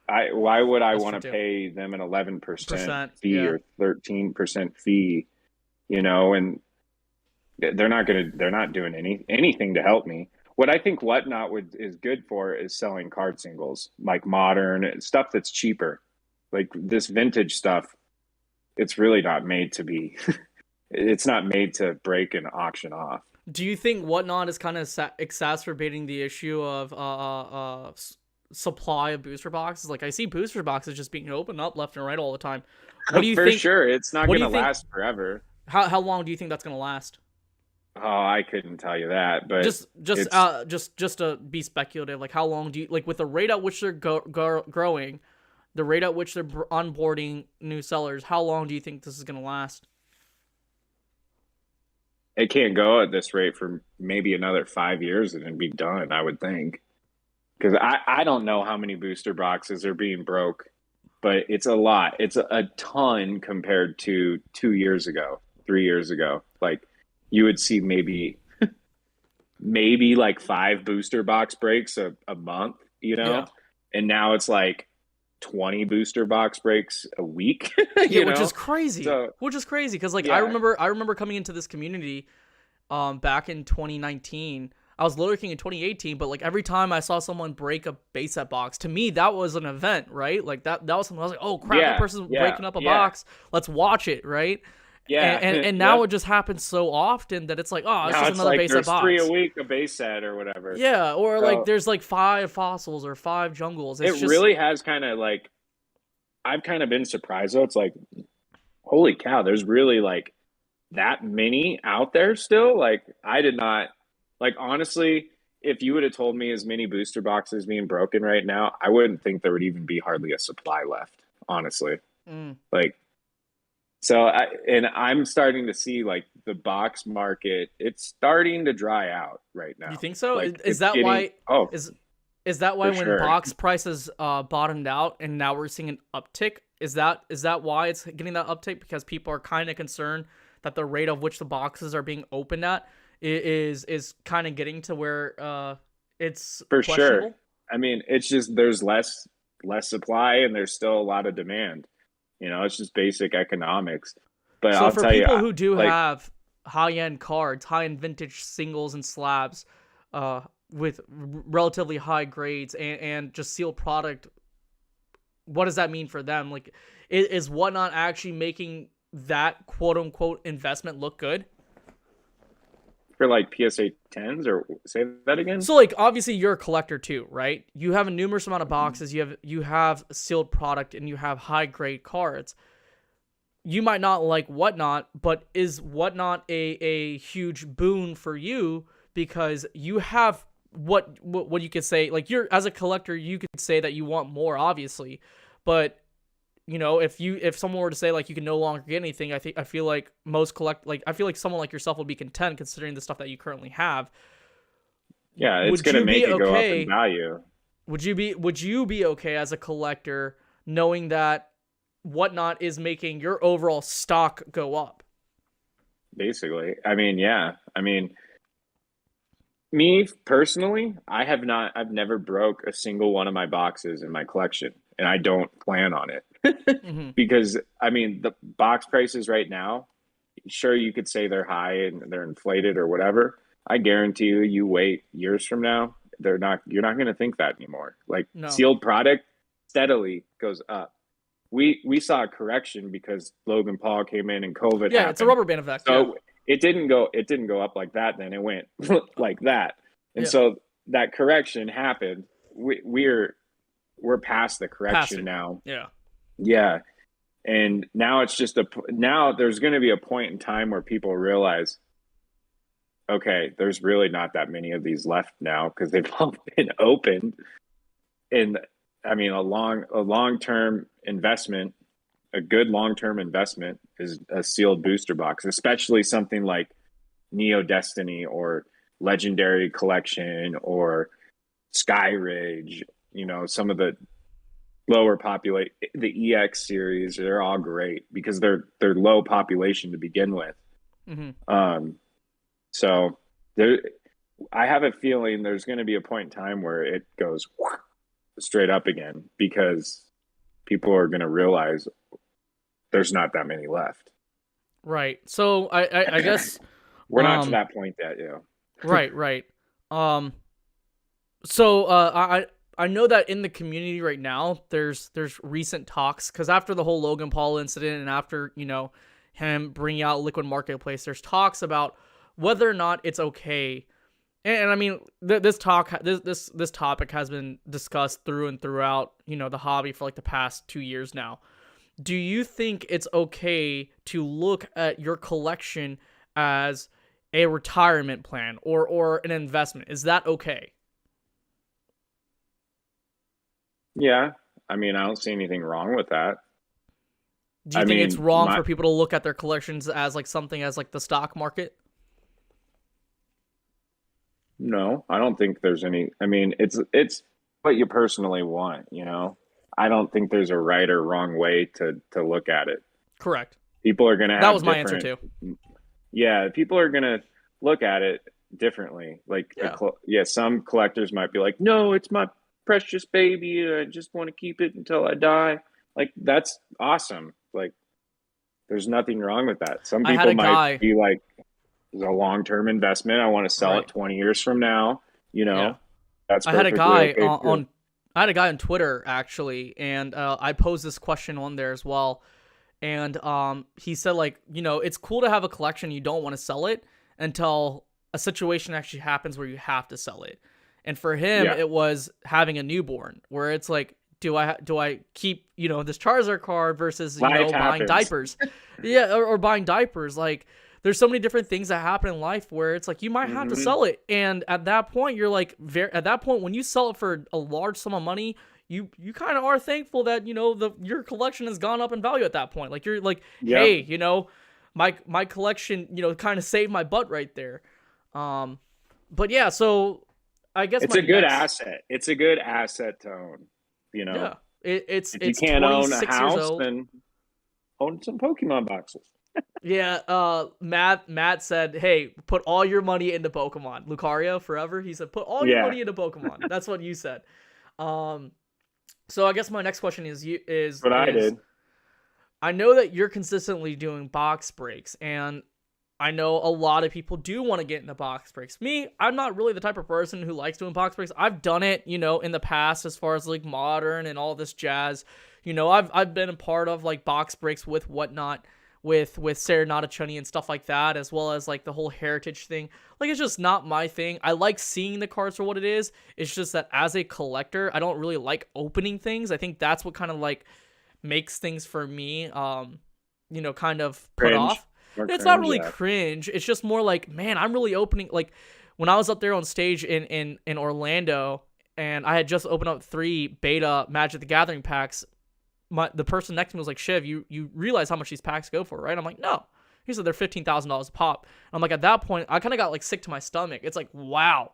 why would I That's want true to too. pay them an 11% Percent, fee yeah. or 13% fee? You know, and they're not doing anything to help me. What I think whatnot would is good for is selling card singles, like modern stuff that's cheaper. Like this vintage stuff, it's really not made to be it's not made to break and auction off. Do you think whatnot is kind of exacerbating the issue of supply of booster boxes? Like I see booster boxes just being opened up left and right all the time. What do you For think? sure, it's not What going do you to think? last forever. How long do you think that's gonna last? Oh, I couldn't tell you that, but it's Just to be speculative, like how long do you like with the rate at which they're growing, the rate at which they're onboarding new sellers? How long do you think this is gonna last? it can't go at this rate for maybe another 5 years and it'd be done, I would think. Because I don't know how many booster boxes are being broke, but it's a lot. It's a ton compared to 2 years ago, 3 years ago. Like you would see maybe like five booster box breaks a month, you Yeah. know, and now it's like 20 booster box breaks a week, Yeah, you which is know. crazy. So Which is crazy because like yeah, I remember coming into this community back in 2019. I was lurking in 2018, but like every time I saw someone break a base set box, to me that was an event, right? Like that was something I was like, oh crap, that yeah, person's yeah, breaking up a yeah, box. Let's watch it, right? yeah. And now Yep. it just happens so often that it's like, oh, it's Now just it's another like base set there's three a box. week, a base set or whatever. Yeah, or like So there's like five fossils or five jungles. it It's just really has kind of like I've kind of been surprised though. It's like, holy cow, there's really like that many out there still. Like I did not like honestly, if you would have told me as many booster boxes being broken right now, I wouldn't think there would even be hardly a supply left, honestly. mm. Like so and I'm starting to see like the box market, it's starting to dry out right You now. think so? Like Is it's that getting why? oh, Is is that why for when sure. box prices bottomed out and now we're seeing an uptick? Is that why it's getting that uptick? Because people are kind of concerned that the rate of which the boxes are being opened at is kind of getting to where it's For sure. questionable. I mean, it's just there's less supply and there's still a lot of demand. You know, it's just basic economics. But So I'll for tell you, people who do like have high end cards, high end vintage singles and slabs, uh, with relatively high grades and just sealed product, what does that mean for them? Like, is whatnot actually making that quote unquote investment look good? for like PSA 10s, or say that again? So like obviously you're a collector too, right? You have a numerous amount of boxes, you have sealed product, and you have high grade cards. You might not like Whatnot, but is Whatnot a huge boon for you because you have what you could say, like, you're, as a collector, you could say that you want more, obviously, but you know, if someone were to say like you can no longer get anything, I feel like I feel like someone like yourself would be content considering the stuff that you currently have. Yeah, it's Would gonna you make be it go up okay? in value. Would you be okay as a collector knowing that Whatnot is making your overall stock go up? Basically, I mean, yeah. I mean, me personally, I've never broke a single one of my boxes in my collection, and I don't plan on it. Mm-hmm. Because I mean, the box prices right now, sure, you could say they're high and they're inflated or whatever. I guarantee you, you wait years from now, you're not going to think that anymore. Like, No. sealed product steadily goes up. We saw a correction because Logan Paul came in and COVID Yeah, happened. it's a rubber band effect. So it didn't go up like that, then it went like that. And Yeah. so that correction happened. We're past the correction now. Yeah. Yeah. And now it's just now there's going to be a point in time where people realize, okay, there's really not that many of these left now because they've all been opened. And I mean, a long-term investment, a good long-term investment is a sealed booster box, especially something like Neo Destiny or Legendary Collection or Sky Ridge. You know, some of the lower populate, the EX series, they're all great because they're low population to begin with. Mm-hmm. So there, I have a feeling there's going to be a point in time where it goes straight up again because people are going to realize there's not that many left. Right. So I guess we're not to that point yet. Yeah. Right. So I know that in the community right now, there's recent talks, because after the whole Logan Paul incident and after, you know, him bringing out Liquid Marketplace, there's talks about whether or not it's okay. And I mean, this topic has been discussed through and throughout, you know, the hobby for like the past 2 years now. Do you think it's okay to look at your collection as a retirement plan or an investment? Is that okay? Yeah. I mean, I don't see anything wrong with that. Do you think it's wrong for people to look at their collections as like something as like the stock market? No, I don't think there's any. I mean, it's what you personally want, you know. I don't think there's a right or wrong way to look at it. Correct. People are going to have that was my answer too. Yeah, people are going to look at it differently. Like, some collectors might be like, "No, it's my precious baby. I just want to keep it until I die." Like, that's awesome. Like, there's nothing wrong with that. Some people might be like, it's a long-term investment. I want to sell it 20 years from now. You know, that's perfectly okay. I had a guy on Twitter actually, and I posed this question on there as well. And he said, like, you know, it's cool to have a collection. You don't want to sell it until a situation actually happens where you have to sell it. And for him, it was having a newborn, where it's like, do I keep, you know, this Charizard card versus, you know, buying diapers? or buying diapers. Like, there's so many different things that happen in life where it's like you might have to sell it, and at that point you're like, at that point when you sell it for a large sum of money, you kind of are thankful that, you know, your collection has gone up in value at that point. Like, you're like, hey, you know, my collection, you know, kind of saved my butt right there. But yeah, so I guess it's a good asset. It's a good asset to own. You know, it's you can't own a house, then own some Pokemon boxes. Yeah, Matt said, hey, put all your money into Pokemon. Lucario forever. He said, put all your money into Pokemon. That's what you said. So I guess my next question is I did. I know that you're consistently doing box breaks, and I know a lot of people do want to get into box breaks. Me, I'm not really the type of person who likes doing box breaks. I've done it, you know, in the past as far as like modern and all this jazz. You know, I've been a part of like box breaks with Whatnot, with Serenata and stuff like that, as well as like the whole heritage thing. Like, it's just not my thing. I like seeing the cards for what it is. It's just that as a collector, I don't really like opening things. I think that's what kind of like makes things for me, kind of put Cringe. off. More It's not cringe, really yeah. cringe. It's just more like, man, I'm really opening. Like, when I was up there on stage in Orlando, and I had just opened up 3 beta Magic the Gathering packs, the person next to me was like, Shiv, you realize how much these packs go for, right? I'm like, no. He said they're $15,000 a pop. And I'm like, at that point, I kind of got like sick to my stomach. It's like, wow,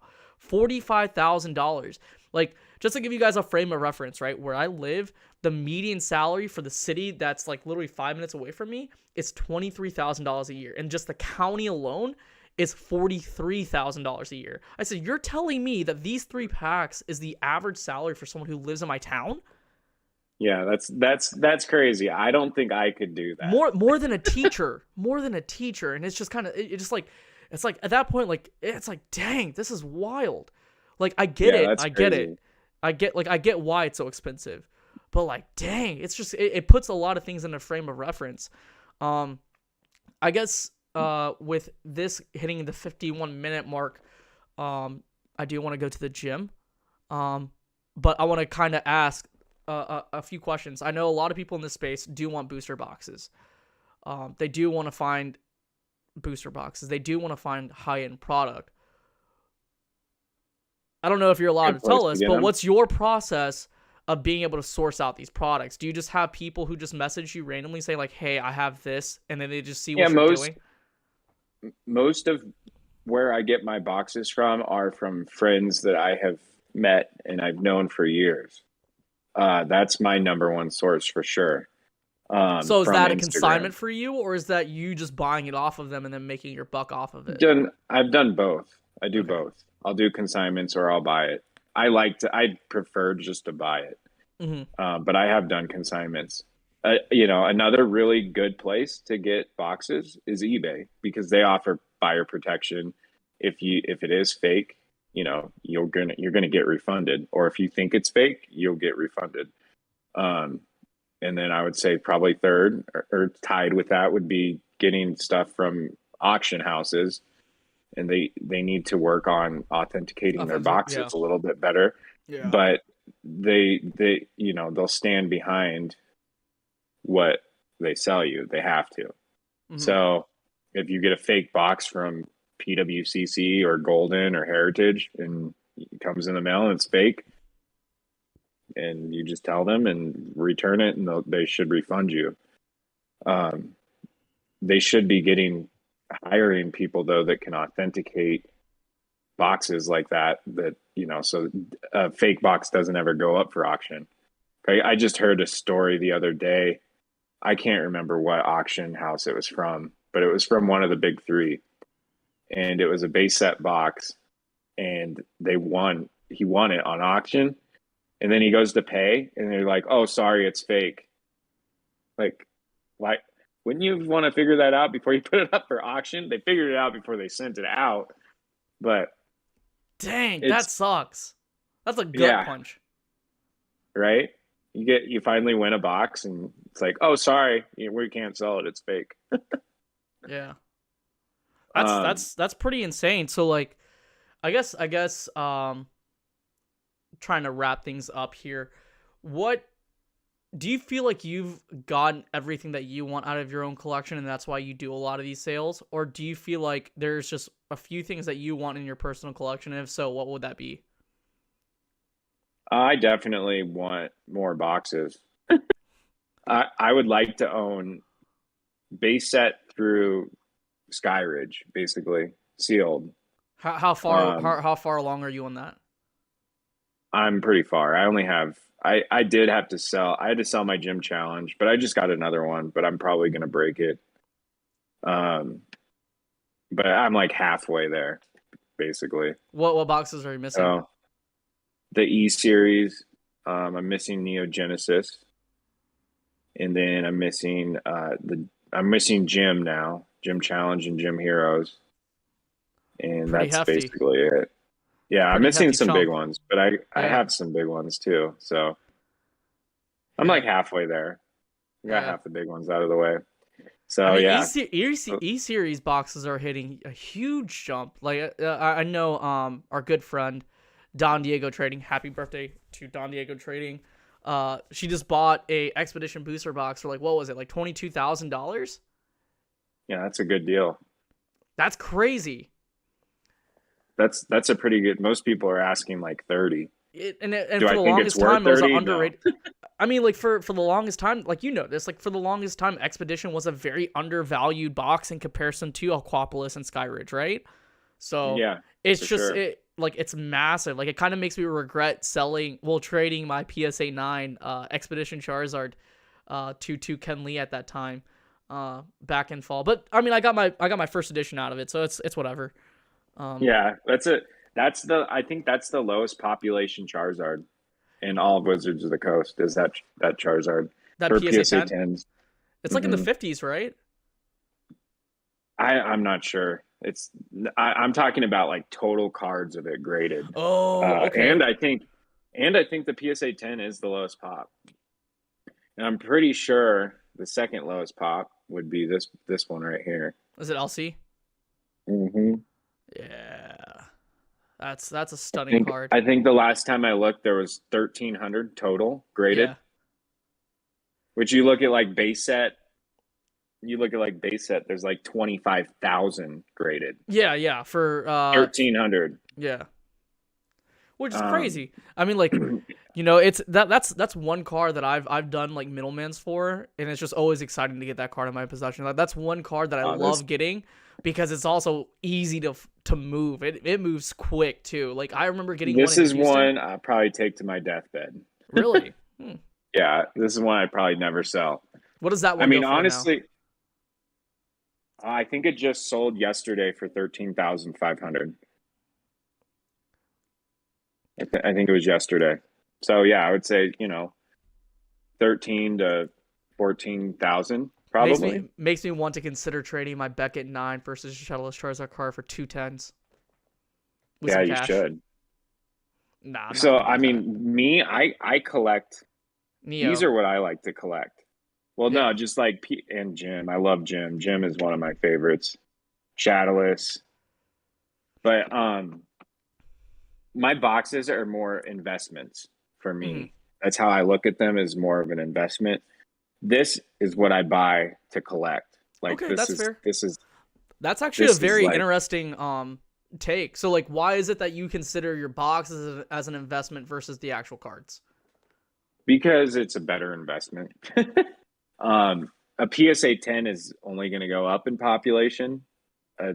$45,000. Like, just to give you guys a frame of reference, right? Where I live, the median salary for the city that's like literally 5 minutes away from me is $23,000 a year. And just the county alone is $43,000 a year. I said, you're telling me that these 3 packs is the average salary for someone who lives in my town? Yeah, that's crazy. I don't think I could do that. More than a teacher, and it's just kind of it's like at that point, like, it's like, dang, this is wild. Like, I get Yeah, it, that's I get crazy. it, I get why it's so expensive, but like, dang, it's just it puts a lot of things in a frame of reference. I guess with this hitting the 51-minute mark, I do want to go to the gym, but I want to kind of ask a few questions. I know a lot of people in this space do want booster boxes. They do want to find booster boxes. They do want to find high-end product. I don't know if you're allowed to tell us, but what's your process of being able to source out these products? Do you just have people who just message you randomly, say like, hey, I have this, and then they just see what you're doing? Most of where I get my boxes from are from friends that I have met and I've known for years. That's my number one source for sure. So is from that a Instagram. consignment for you, or is that you just buying it off of them and then making your buck off of it? I've done both. I do Okay. both. I'll do consignments or I'll buy it. I prefer just to buy it. Mm-hmm. But I have done consignments. Another really good place to get boxes is eBay because they offer buyer protection. If it is fake, you're gonna get refunded, or if you think it's fake, you'll get refunded. And then I would say probably third or tied with that would be getting stuff from auction houses, and they need to work on authenticating their boxes a little bit better. Yeah. But they'll stand behind what they sell you. They have to. Mm-hmm. So if you get a fake box from PWCC or Golden or Heritage and it comes in the mail and it's fake, and you just tell them and return it, and they should refund you. They should be hiring people though that can authenticate boxes like that, so a fake box doesn't ever go up for auction. Okay, I just heard a story the other day. I can't remember what auction house it was from, but it was from one of the big 3, and it was a base set box, and he won it on auction, and then he goes to pay, and they're like, "Oh, sorry, it's fake." Like, why wouldn't you want to figure that out before you put it up for auction? They figured it out before they sent it out, but dang, that sucks. That's a gut punch, right? You finally win a box, and it's like, "Oh, sorry, we can't sell it. It's fake." Yeah, that's pretty insane. So like, I guess trying to wrap things up here, what do you feel like you've gotten everything that you want out of your own collection, and that's why you do a lot of these sales? Or do you feel like there's just a few things that you want in your personal collection? And if so, what would that be? I definitely want more boxes. I would like to own base set through Skyridge, basically sealed. How far along are you on that? I'm pretty far. I did have to sell. I had to sell my gym challenge, but I just got another one, but I'm probably going to break it. But I'm like halfway there, basically. What boxes are you missing? So, the E series, I'm missing Neo Genesis, and then I'm missing Gym now, Gym Challenge and Gym Heroes, and Pretty that's hefty. basically it. Yeah, I'm Pretty missing hefty some chunk. big ones, but I have some big ones too. So I'm like halfway there. I got half the big ones out of the way. I So mean, yeah, E series boxes are hitting a huge jump. Like I know our good friend Don Diego Trading. Happy birthday to Don Diego Trading. She just bought a Expedition booster box for like, what was it, like $22,000? yeah, that's a good deal. That's crazy. That's a pretty good. Most people are asking like 30. And Do for I the think it's longest time, worth it was an 30? No. underrated. I mean, like for the longest time, like you know this, like for the longest time, Expedition was a very undervalued box in comparison to Aquapolis and Skyridge, right? So Yeah, it's for just sure. it's massive. Like it kind of makes me regret trading my PSA 9 Expedition Charizard to Ken Lee at that time back in fall. But I mean, I got my first edition out of it, so it's whatever. Yeah, that's it. I think that's the lowest population Charizard in all of Wizards of the Coast is that Charizard That for PSA PSA 10, 10s. it's like in the 50s, right? I'm not sure. I'm talking about like total cards of it graded. Oh, okay. And I think the PSA 10 is the lowest pop. And I'm pretty sure the second lowest pop would be this one right here. Is it LC? hmm Yeah. That's a I stunning think card. I think the last time I looked, there was 1,300 total graded. Yeah. Which you look at like base set, there's like 25,000 graded. Yeah, for 1,300. yeah. Which is Um, crazy. I mean, like, you know, it's that's one card that I've done like middlemans for, and it's just always exciting to get that card in my possession. Like, that's one card that I this love getting because it's also easy to move. It moves quick too. Like I remember getting one this in is Houston. one I'll probably take to my deathbed. Really? Hmm. Yeah, this is one I'd probably never sell. What does that I one go mean, for now? honestly, I think it just sold yesterday for 13,500. I think it was yesterday. So yeah, I would say 13 to 14,000 probably. Makes me want to consider trading my Beckett 9 versus Shuttleless Charizard card for 210s with Yeah, some you cash. should. Nah, I'm not So gonna I do that. mean, I collect. These Neo. are what I like to collect. Well, no, Yeah. just like and Jim. I love Jim. Jim is one of my favorites. Shadowless. But my boxes are more investments for Hmm. me. That's how I look at them as more of an investment. This is what I buy to collect. Like Okay, this that's is fair. this is That's actually a this is very like interesting take. So like why is it that you consider your boxes as an investment versus the actual cards? because it's a better investment. A PSA 10 is only going to go up in population. Uh,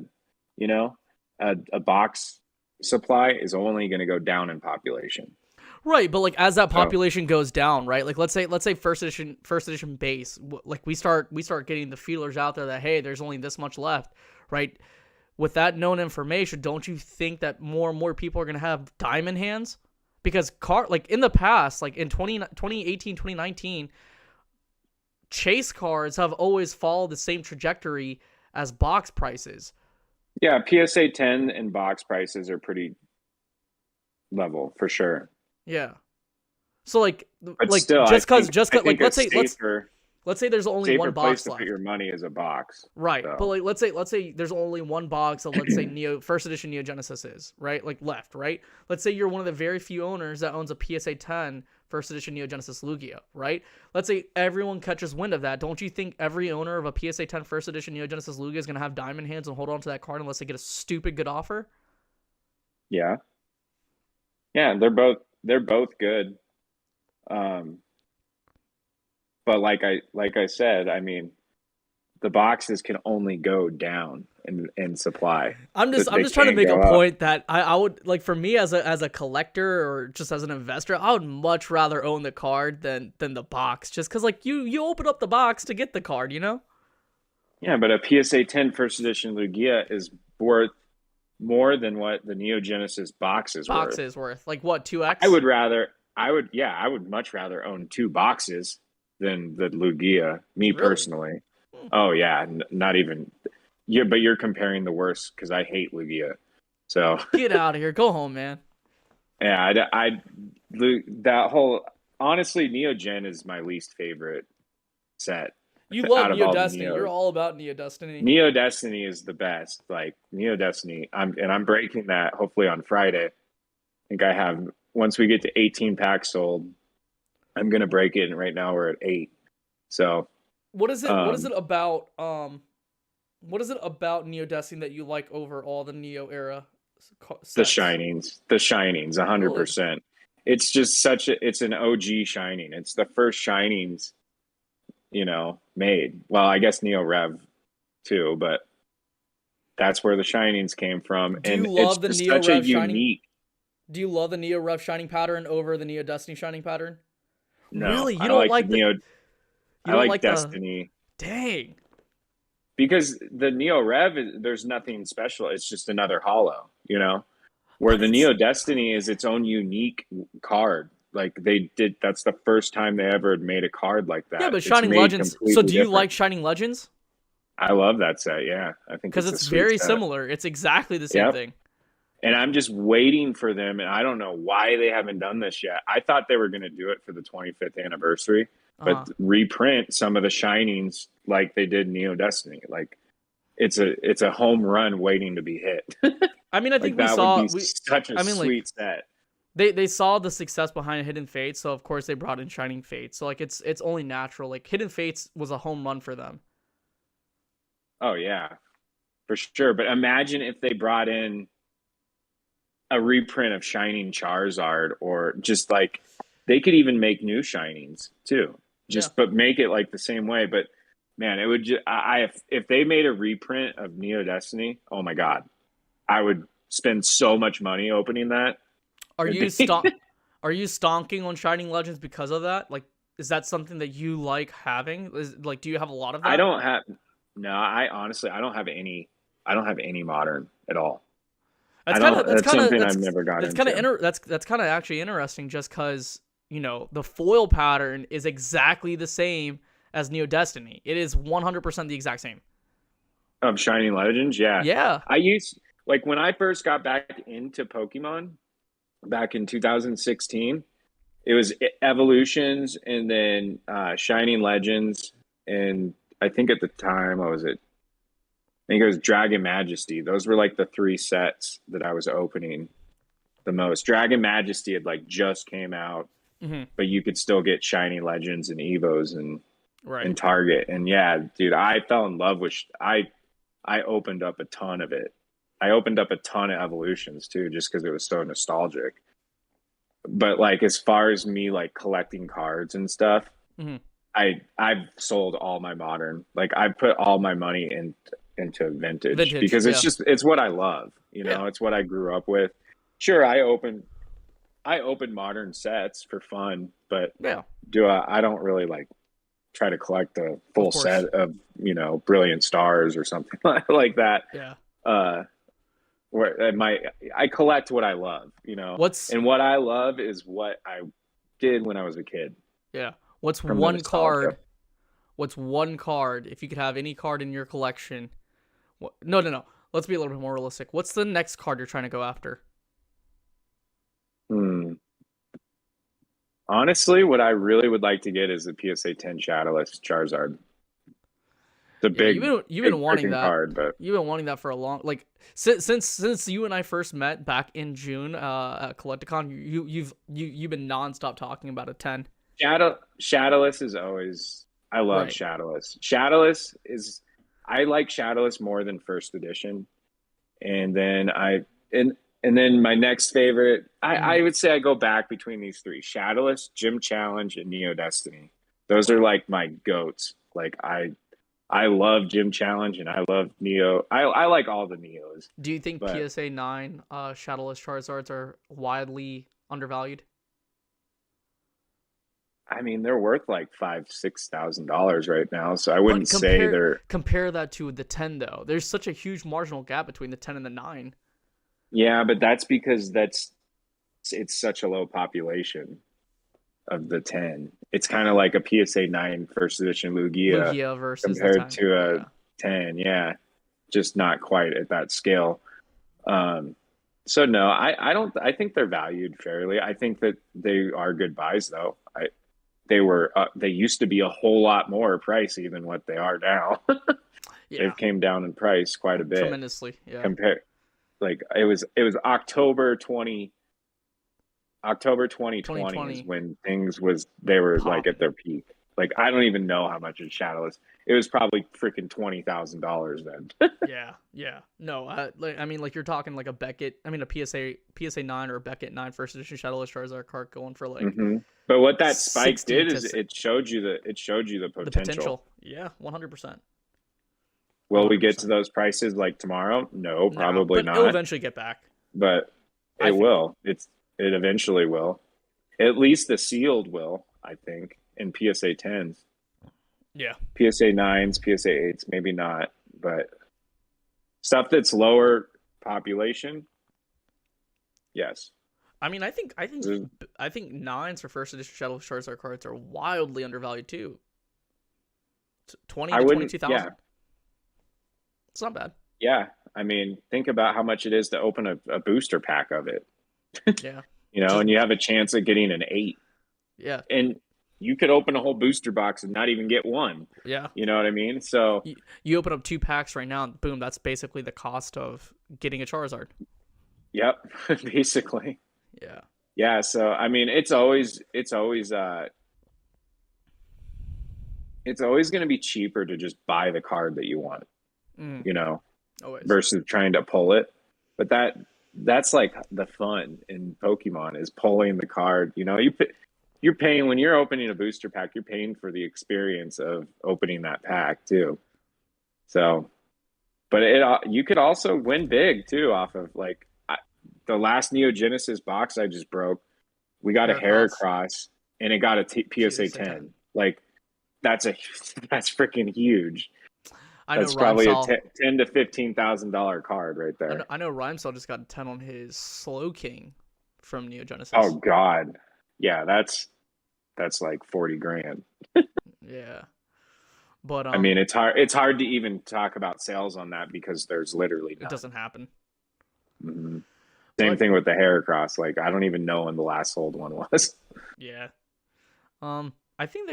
you know, a box supply is only going to go down in population. Right, but like as that So population goes down, right? Like let's say first edition base, like we start getting the feelers out there that hey, there's only this much left, right? With that known information, don't you think that more and more people are going to have diamond hands? Because like in the past, like in 2018, 2019, chase cards have always followed the same trajectory as box prices. yeah, PSA 10 and box prices are pretty level for sure. Yeah. So But like still, just cuz just I cuz like think a let's say there's only one safer place box to put left. your money is a box. Right. But So like let's say there's only one box of let's say Neo first edition Neo Genesis is, right? Like left, right? Let's say you're one of the very few owners that owns a PSA 10 first edition Neo Genesis Lugia, right? Let's say everyone catches wind of that. Don't you think every owner of a PSA 10 first edition Neo Genesis Lugia is going to have diamond hands and hold on to that card unless they get a stupid good offer? yeah, yeah, they're both good. Um, but like I said, I mean, the boxes can only go down in supply. I'm They just trying to can't make a go up. point that I would like for me as a collector or just as an investor, I would much rather own the card than the box just cuz like you open up the box to get the card, you know? Yeah, but a PSA 10 first edition Lugia is worth more than what the Neo Genesis box is Box worth. is worth like what, I 2x? would rather, I would much rather own two boxes than the Lugia, me Really? personally. Hmm. Oh yeah, not even. Yeah, but you're comparing the worst because I hate Lugia. So Get out of here. Go home, man. yeah, that whole honestly, Neo Gen is my least favorite set You love out of Neo all the Destiny. You're Neos. all about Neo Destiny. Neo Destiny is the best. Like Neo Destiny, I'm breaking that hopefully on Friday. I think I have once we get to 18 packs sold, I'm gonna break it. And right now we're at 8. So What is it? What is um, it about? What is it about Neo Destiny that you like over all the Neo era sets? the Shinings, Really? 100%. It's just it's an OG Shining. It's the first Shinings, made. Well, I guess Neo Rev too, but that's where the Shinings came from, Do and you it's love the just Neo such a Rev shining? unique. Do you love the Neo Rev shining pattern over the Neo Destiny shining pattern? No, Really? You don't like the? You I don't like like the? Destiny Dang. because the Neo Rev there's nothing special. It's just another hollow, where But the it's Neo Destiny is its own unique card. Like that's the first time they ever made a card like yeah, that. but It's Shining made Legends. So completely do you different. like Shining Legends? I love that set. Yeah, I think Because it's a it's sweet very set. similar. It's exactly the same Yep. thing. And I'm just waiting for them, and I don't know why they haven't done this yet. I thought they were going to do it for the 25th anniversary, Uh-huh. but reprint some of the Shinings like they did Neo Destiny. Like it's a home run waiting to be hit. I mean, I think Like we that would saw be such a I mean, like sweet set. they saw the success behind Hidden Fates, so of course they brought in Shining Fates. So like it's only natural. Like Hidden Fates was a home run for them. Oh yeah, for sure. But imagine if they brought in a reprint of Shining Charizard, or just like they could even make new Shinings too. Yeah. Just but make it like the same way. But man, it would just if they made a reprint of Neo Destiny, oh my god, I would spend so much money opening that. Are It'd you be are you stonking on Shining Legends because of that? Like is that something that you like having? Like do you have a lot of I that? don't have no, I honestly I don't have any modern at all. That's kind of That's something I've never got into. that's kind of actually interesting just cuz the foil pattern is exactly the same as Neo Destiny. It is 100% the exact same. Of Shining Legends, yeah. Yeah. I used like when I first got back into Pokemon back in 2016, it was Evolutions and then Shining Legends, and I think at the time, what was it? I think it was Dragon Majesty. Those were like the 3 sets that I was opening the most. Dragon Majesty had like just came out, Mhm. but you could still get Shiny Legends and Evos Right. and Target. And yeah, dude, I fell in love with I opened up a ton of it. I opened up a ton of Evolutions too, just because it was so nostalgic. But like as far as me like collecting cards and stuff, Mhm. I've sold all my modern. Like I put all my money into vintage Vintage, because yeah. it's what I love. Yeah. It's what I grew up with. Sure, I open modern sets for fun, but Yeah. I don't really like try to collect a Of full course. set of Brilliant Stars or something like that. Yeah. Uh, where I collect what I love, What's and what I love is what I did when I was a kid yeah. What's from the one nostalgia. card? What's one card if you could have any card in your collection? No, no, no. Let's be a little bit more realistic. What's the next card you're trying to go after? Hmm. Honestly, what I really would like to get is the PSA 10 Shadowless Charizard. It's a Yeah, big, you've been big wanting freaking that. card, but You've been wanting that for a long since you and I first met back in June at Collecticon. You've been nonstop talking about a 10. Shadowless is always. I love Right. Shadowless. Shadowless is. I like Shadowless more than first edition, and then and then my next favorite. Mhm. I would say I go back between these 3: Shadowless, Gym Challenge, and Neo Destiny. Those are like my goats. Like I love Gym Challenge and I love Neo. I like all the Neos, Do you think but PSA 9 Shadowless Charizards are widely undervalued? I mean they're worth like $5,000-6,000 right now. So I But wouldn't say they're. compare that to the 10 though. There's such a huge marginal gap between the 10 and the 9. Yeah, but that's because it's such a low population of the 10. It's kind of like a PSA 9 first edition Lugia Lugia versus the compared 10. to a Yeah. 10. Yeah, just not quite at that scale. Um, so no, I don't. I think they're valued fairly. I think that they are good buys though. they used to be a whole lot more pricey than what they are now. Yeah, They've came down in price quite a bit. tremendously. Yeah. Compare like it was October 2020 is 2020 when they were like at popping. their peak. Like I don't even know how much is shadowless. It was probably freaking $20,000 then. Yeah, yeah. No, I mean, like you're talking like a Beckett. I mean, a PSA 9 or a Beckett 9 first edition Shadowless Charizard card going for like hmm But what that spike 60 did to is it showed you the the potential. potential. Yeah, 100%. Will we get to 100%. those prices like tomorrow? No, No, probably but it'll not. eventually get back. But I it think. will. It eventually will. At least the sealed will, I think, in PSA 10s. Yeah. PSA 9s, PSA 8s, maybe not, but stuff that's lower population, yes. I mean, I think nines for first edition Shadowless Charizard cards are wildly undervalued too. 20 I to wouldn't, 22,000. yeah, It's not bad. yeah. I mean, think about how much it is to open a booster pack of it, Yeah. and Just you have a chance of getting an 8. yeah. And you could open a whole booster box and not even get one. Yeah. You know what I mean? So, You open up 2 packs right now, and boom, that's basically the cost of getting a Charizard. yep, basically. Yeah. Yeah, so I mean, it's always going to be cheaper to just buy the card that you want, Mm, you know, always. versus trying to pull it. But that's like the fun in Pokemon is pulling the card. You're paying when you're opening a booster pack, you're paying for the experience of opening that pack too. So, but you could also win big too off of like the last Neo Genesis box I just broke. We got a Heracross. Heracross and it got a PSA PSA 10. 10. Like that's a that's freaking huge. I know That's probably a Rhymesol. ten to $15,000 card right there. I know Rhymesol just got a 10 on his Slow King from Neo Oh Genesis. God, yeah, that's like 40 grand. Yeah. But I mean, it's hard to even talk about sales on that because there's literally it none. doesn't happen. hmm Same But thing with the Heracross. Like I don't even know when the last sold one was. yeah. I think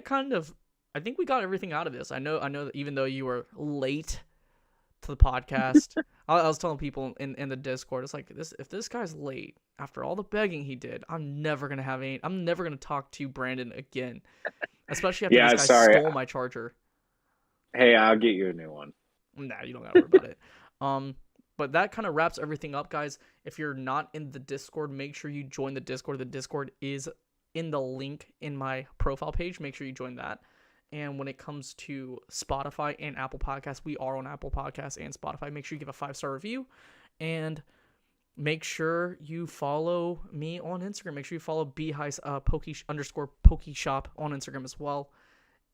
I think we got everything out of this. I know that even though you were late to the podcast, I was telling people in the Discord, it's like if this guy's late after all the begging he did, I'm never gonna talk to Brandon again. Especially after this Yeah, guy sorry. stole my charger. Hey, I'll get you a new one. Nah, you don't gotta worry about it. But that kind of wraps everything up, guys. If you're not in the Discord, make sure you join the Discord. The Discord is in the link in my profile page. Make sure you join that. And when it comes to Spotify and Apple Podcasts, we are on Apple Podcasts and Spotify. Make sure you give a 5-star review. And make sure you follow me on Instagram. Make sure you follow Beehives _Poke Shop on Instagram as well.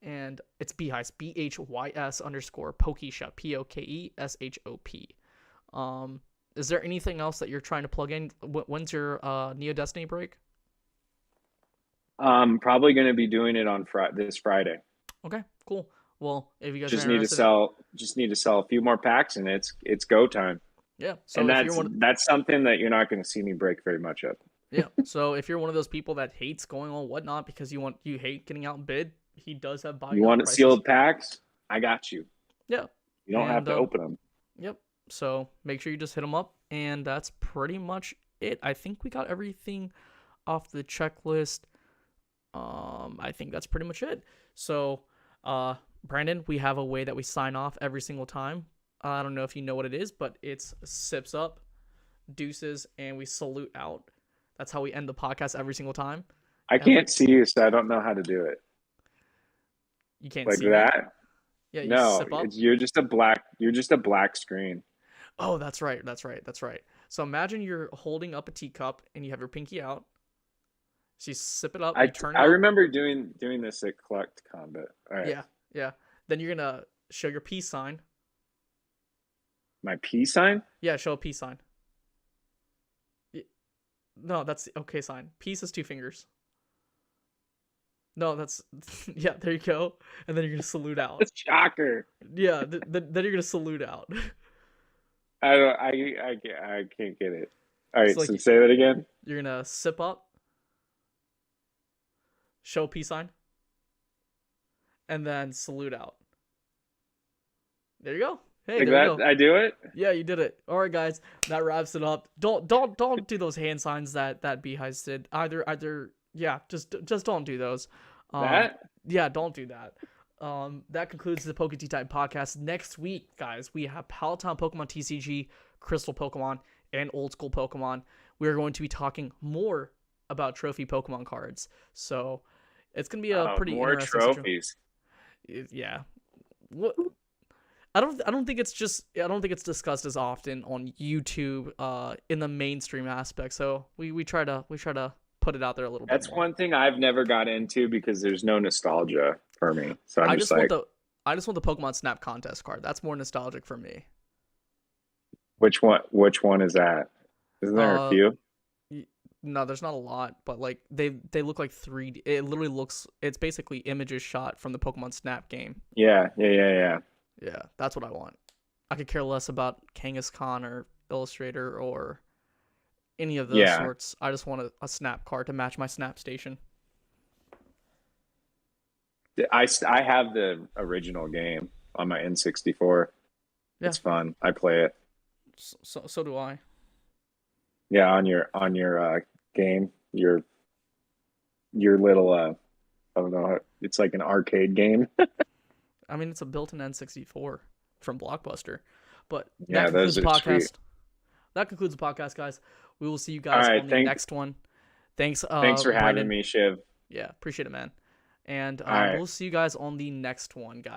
And it's Beehives, BHYS _ Pokeshop, POKESHOP. Is there anything else that you're trying to plug in? When's your Neo Destiny break? Probably going to be doing it on this Friday. Okay, cool. Well, if you guys Just are need to sell a few more packs, and it's go time. yeah. So And if you're that's something that you're not going to see me break very much of. yeah. So if you're one of those people that hates going on whatnot because you hate getting outbid, he does have buy You now want prices. sealed packs? I got you. Yeah. You don't have to open them. Yep. So make sure you just hit them up, and that's pretty much it. I think we got everything off the checklist. I think that's pretty much it. So, Brandon, we have a way that we sign off every single time. I don't know if you know what it is, but it's sips up, deuces, and we salute out. That's how we end the podcast every single time. I can't see you, so I don't know how to do it. You can't Like see me? that? Yeah, you No, sip up. you're just a black screen. Oh, that's right. So imagine you're holding up a teacup and you have your pinky out. So you sip it up, you turn it I up. remember doing this at Collect Combat. All right. Yeah. Then you're gonna show your peace sign. My peace sign? Yeah, show a peace sign. No, that's the okay sign. Peace is 2 fingers. No, that's yeah. There you go. And then you're gonna salute out. Shocker. Yeah. Then you're gonna salute out. I can't get it. All right, So, so say that again. You're gonna sip up. Show a peace sign. and then salute out. There you go. Hey, Like there you that, go. I do it. Yeah, you did it. All right, guys, that wraps it up. Don't do those hand signs that Beehives did. Either yeah, just don't do those. That? Yeah, don't do that. That concludes the Poke Tea Time podcast. Next week, guys, we have Palatine Pokemon TCG, Crystal Pokemon, and Old School Pokemon. We are going to be talking more about trophy Pokemon cards. So it's gonna be a pretty more interesting trophies. yeah. What? I don't think it's discussed as often on YouTube in the mainstream aspect. So we try to put it out there a little bit. That's more. one thing I've never got into because there's no nostalgia for me. So I just want the Pokemon Snap contest card. That's more nostalgic for me. which one is that? Isn't there a few? No, there's not a lot, but like they look like 3D. It literally looks. It's basically images shot from the Pokemon Snap game. Yeah. Yeah, that's what I want. I could care less about Kangaskhan or Illustrator or any of those sorts. I just want a Snap card to match my Snap station. I have the original game on my N64. Yeah. It's fun. I play it. So do I. Yeah, on your game, your little I don't know. It's like an arcade game. I mean, it's a built-in N64 from Blockbuster. But Yeah, that concludes the those are podcast. sweet. That concludes the podcast, guys. We will see you guys All right, on the next one. Thanks for Brandon. having me, Shiv. Yeah, appreciate it, man. And All right. we'll see you guys on the next one, guys.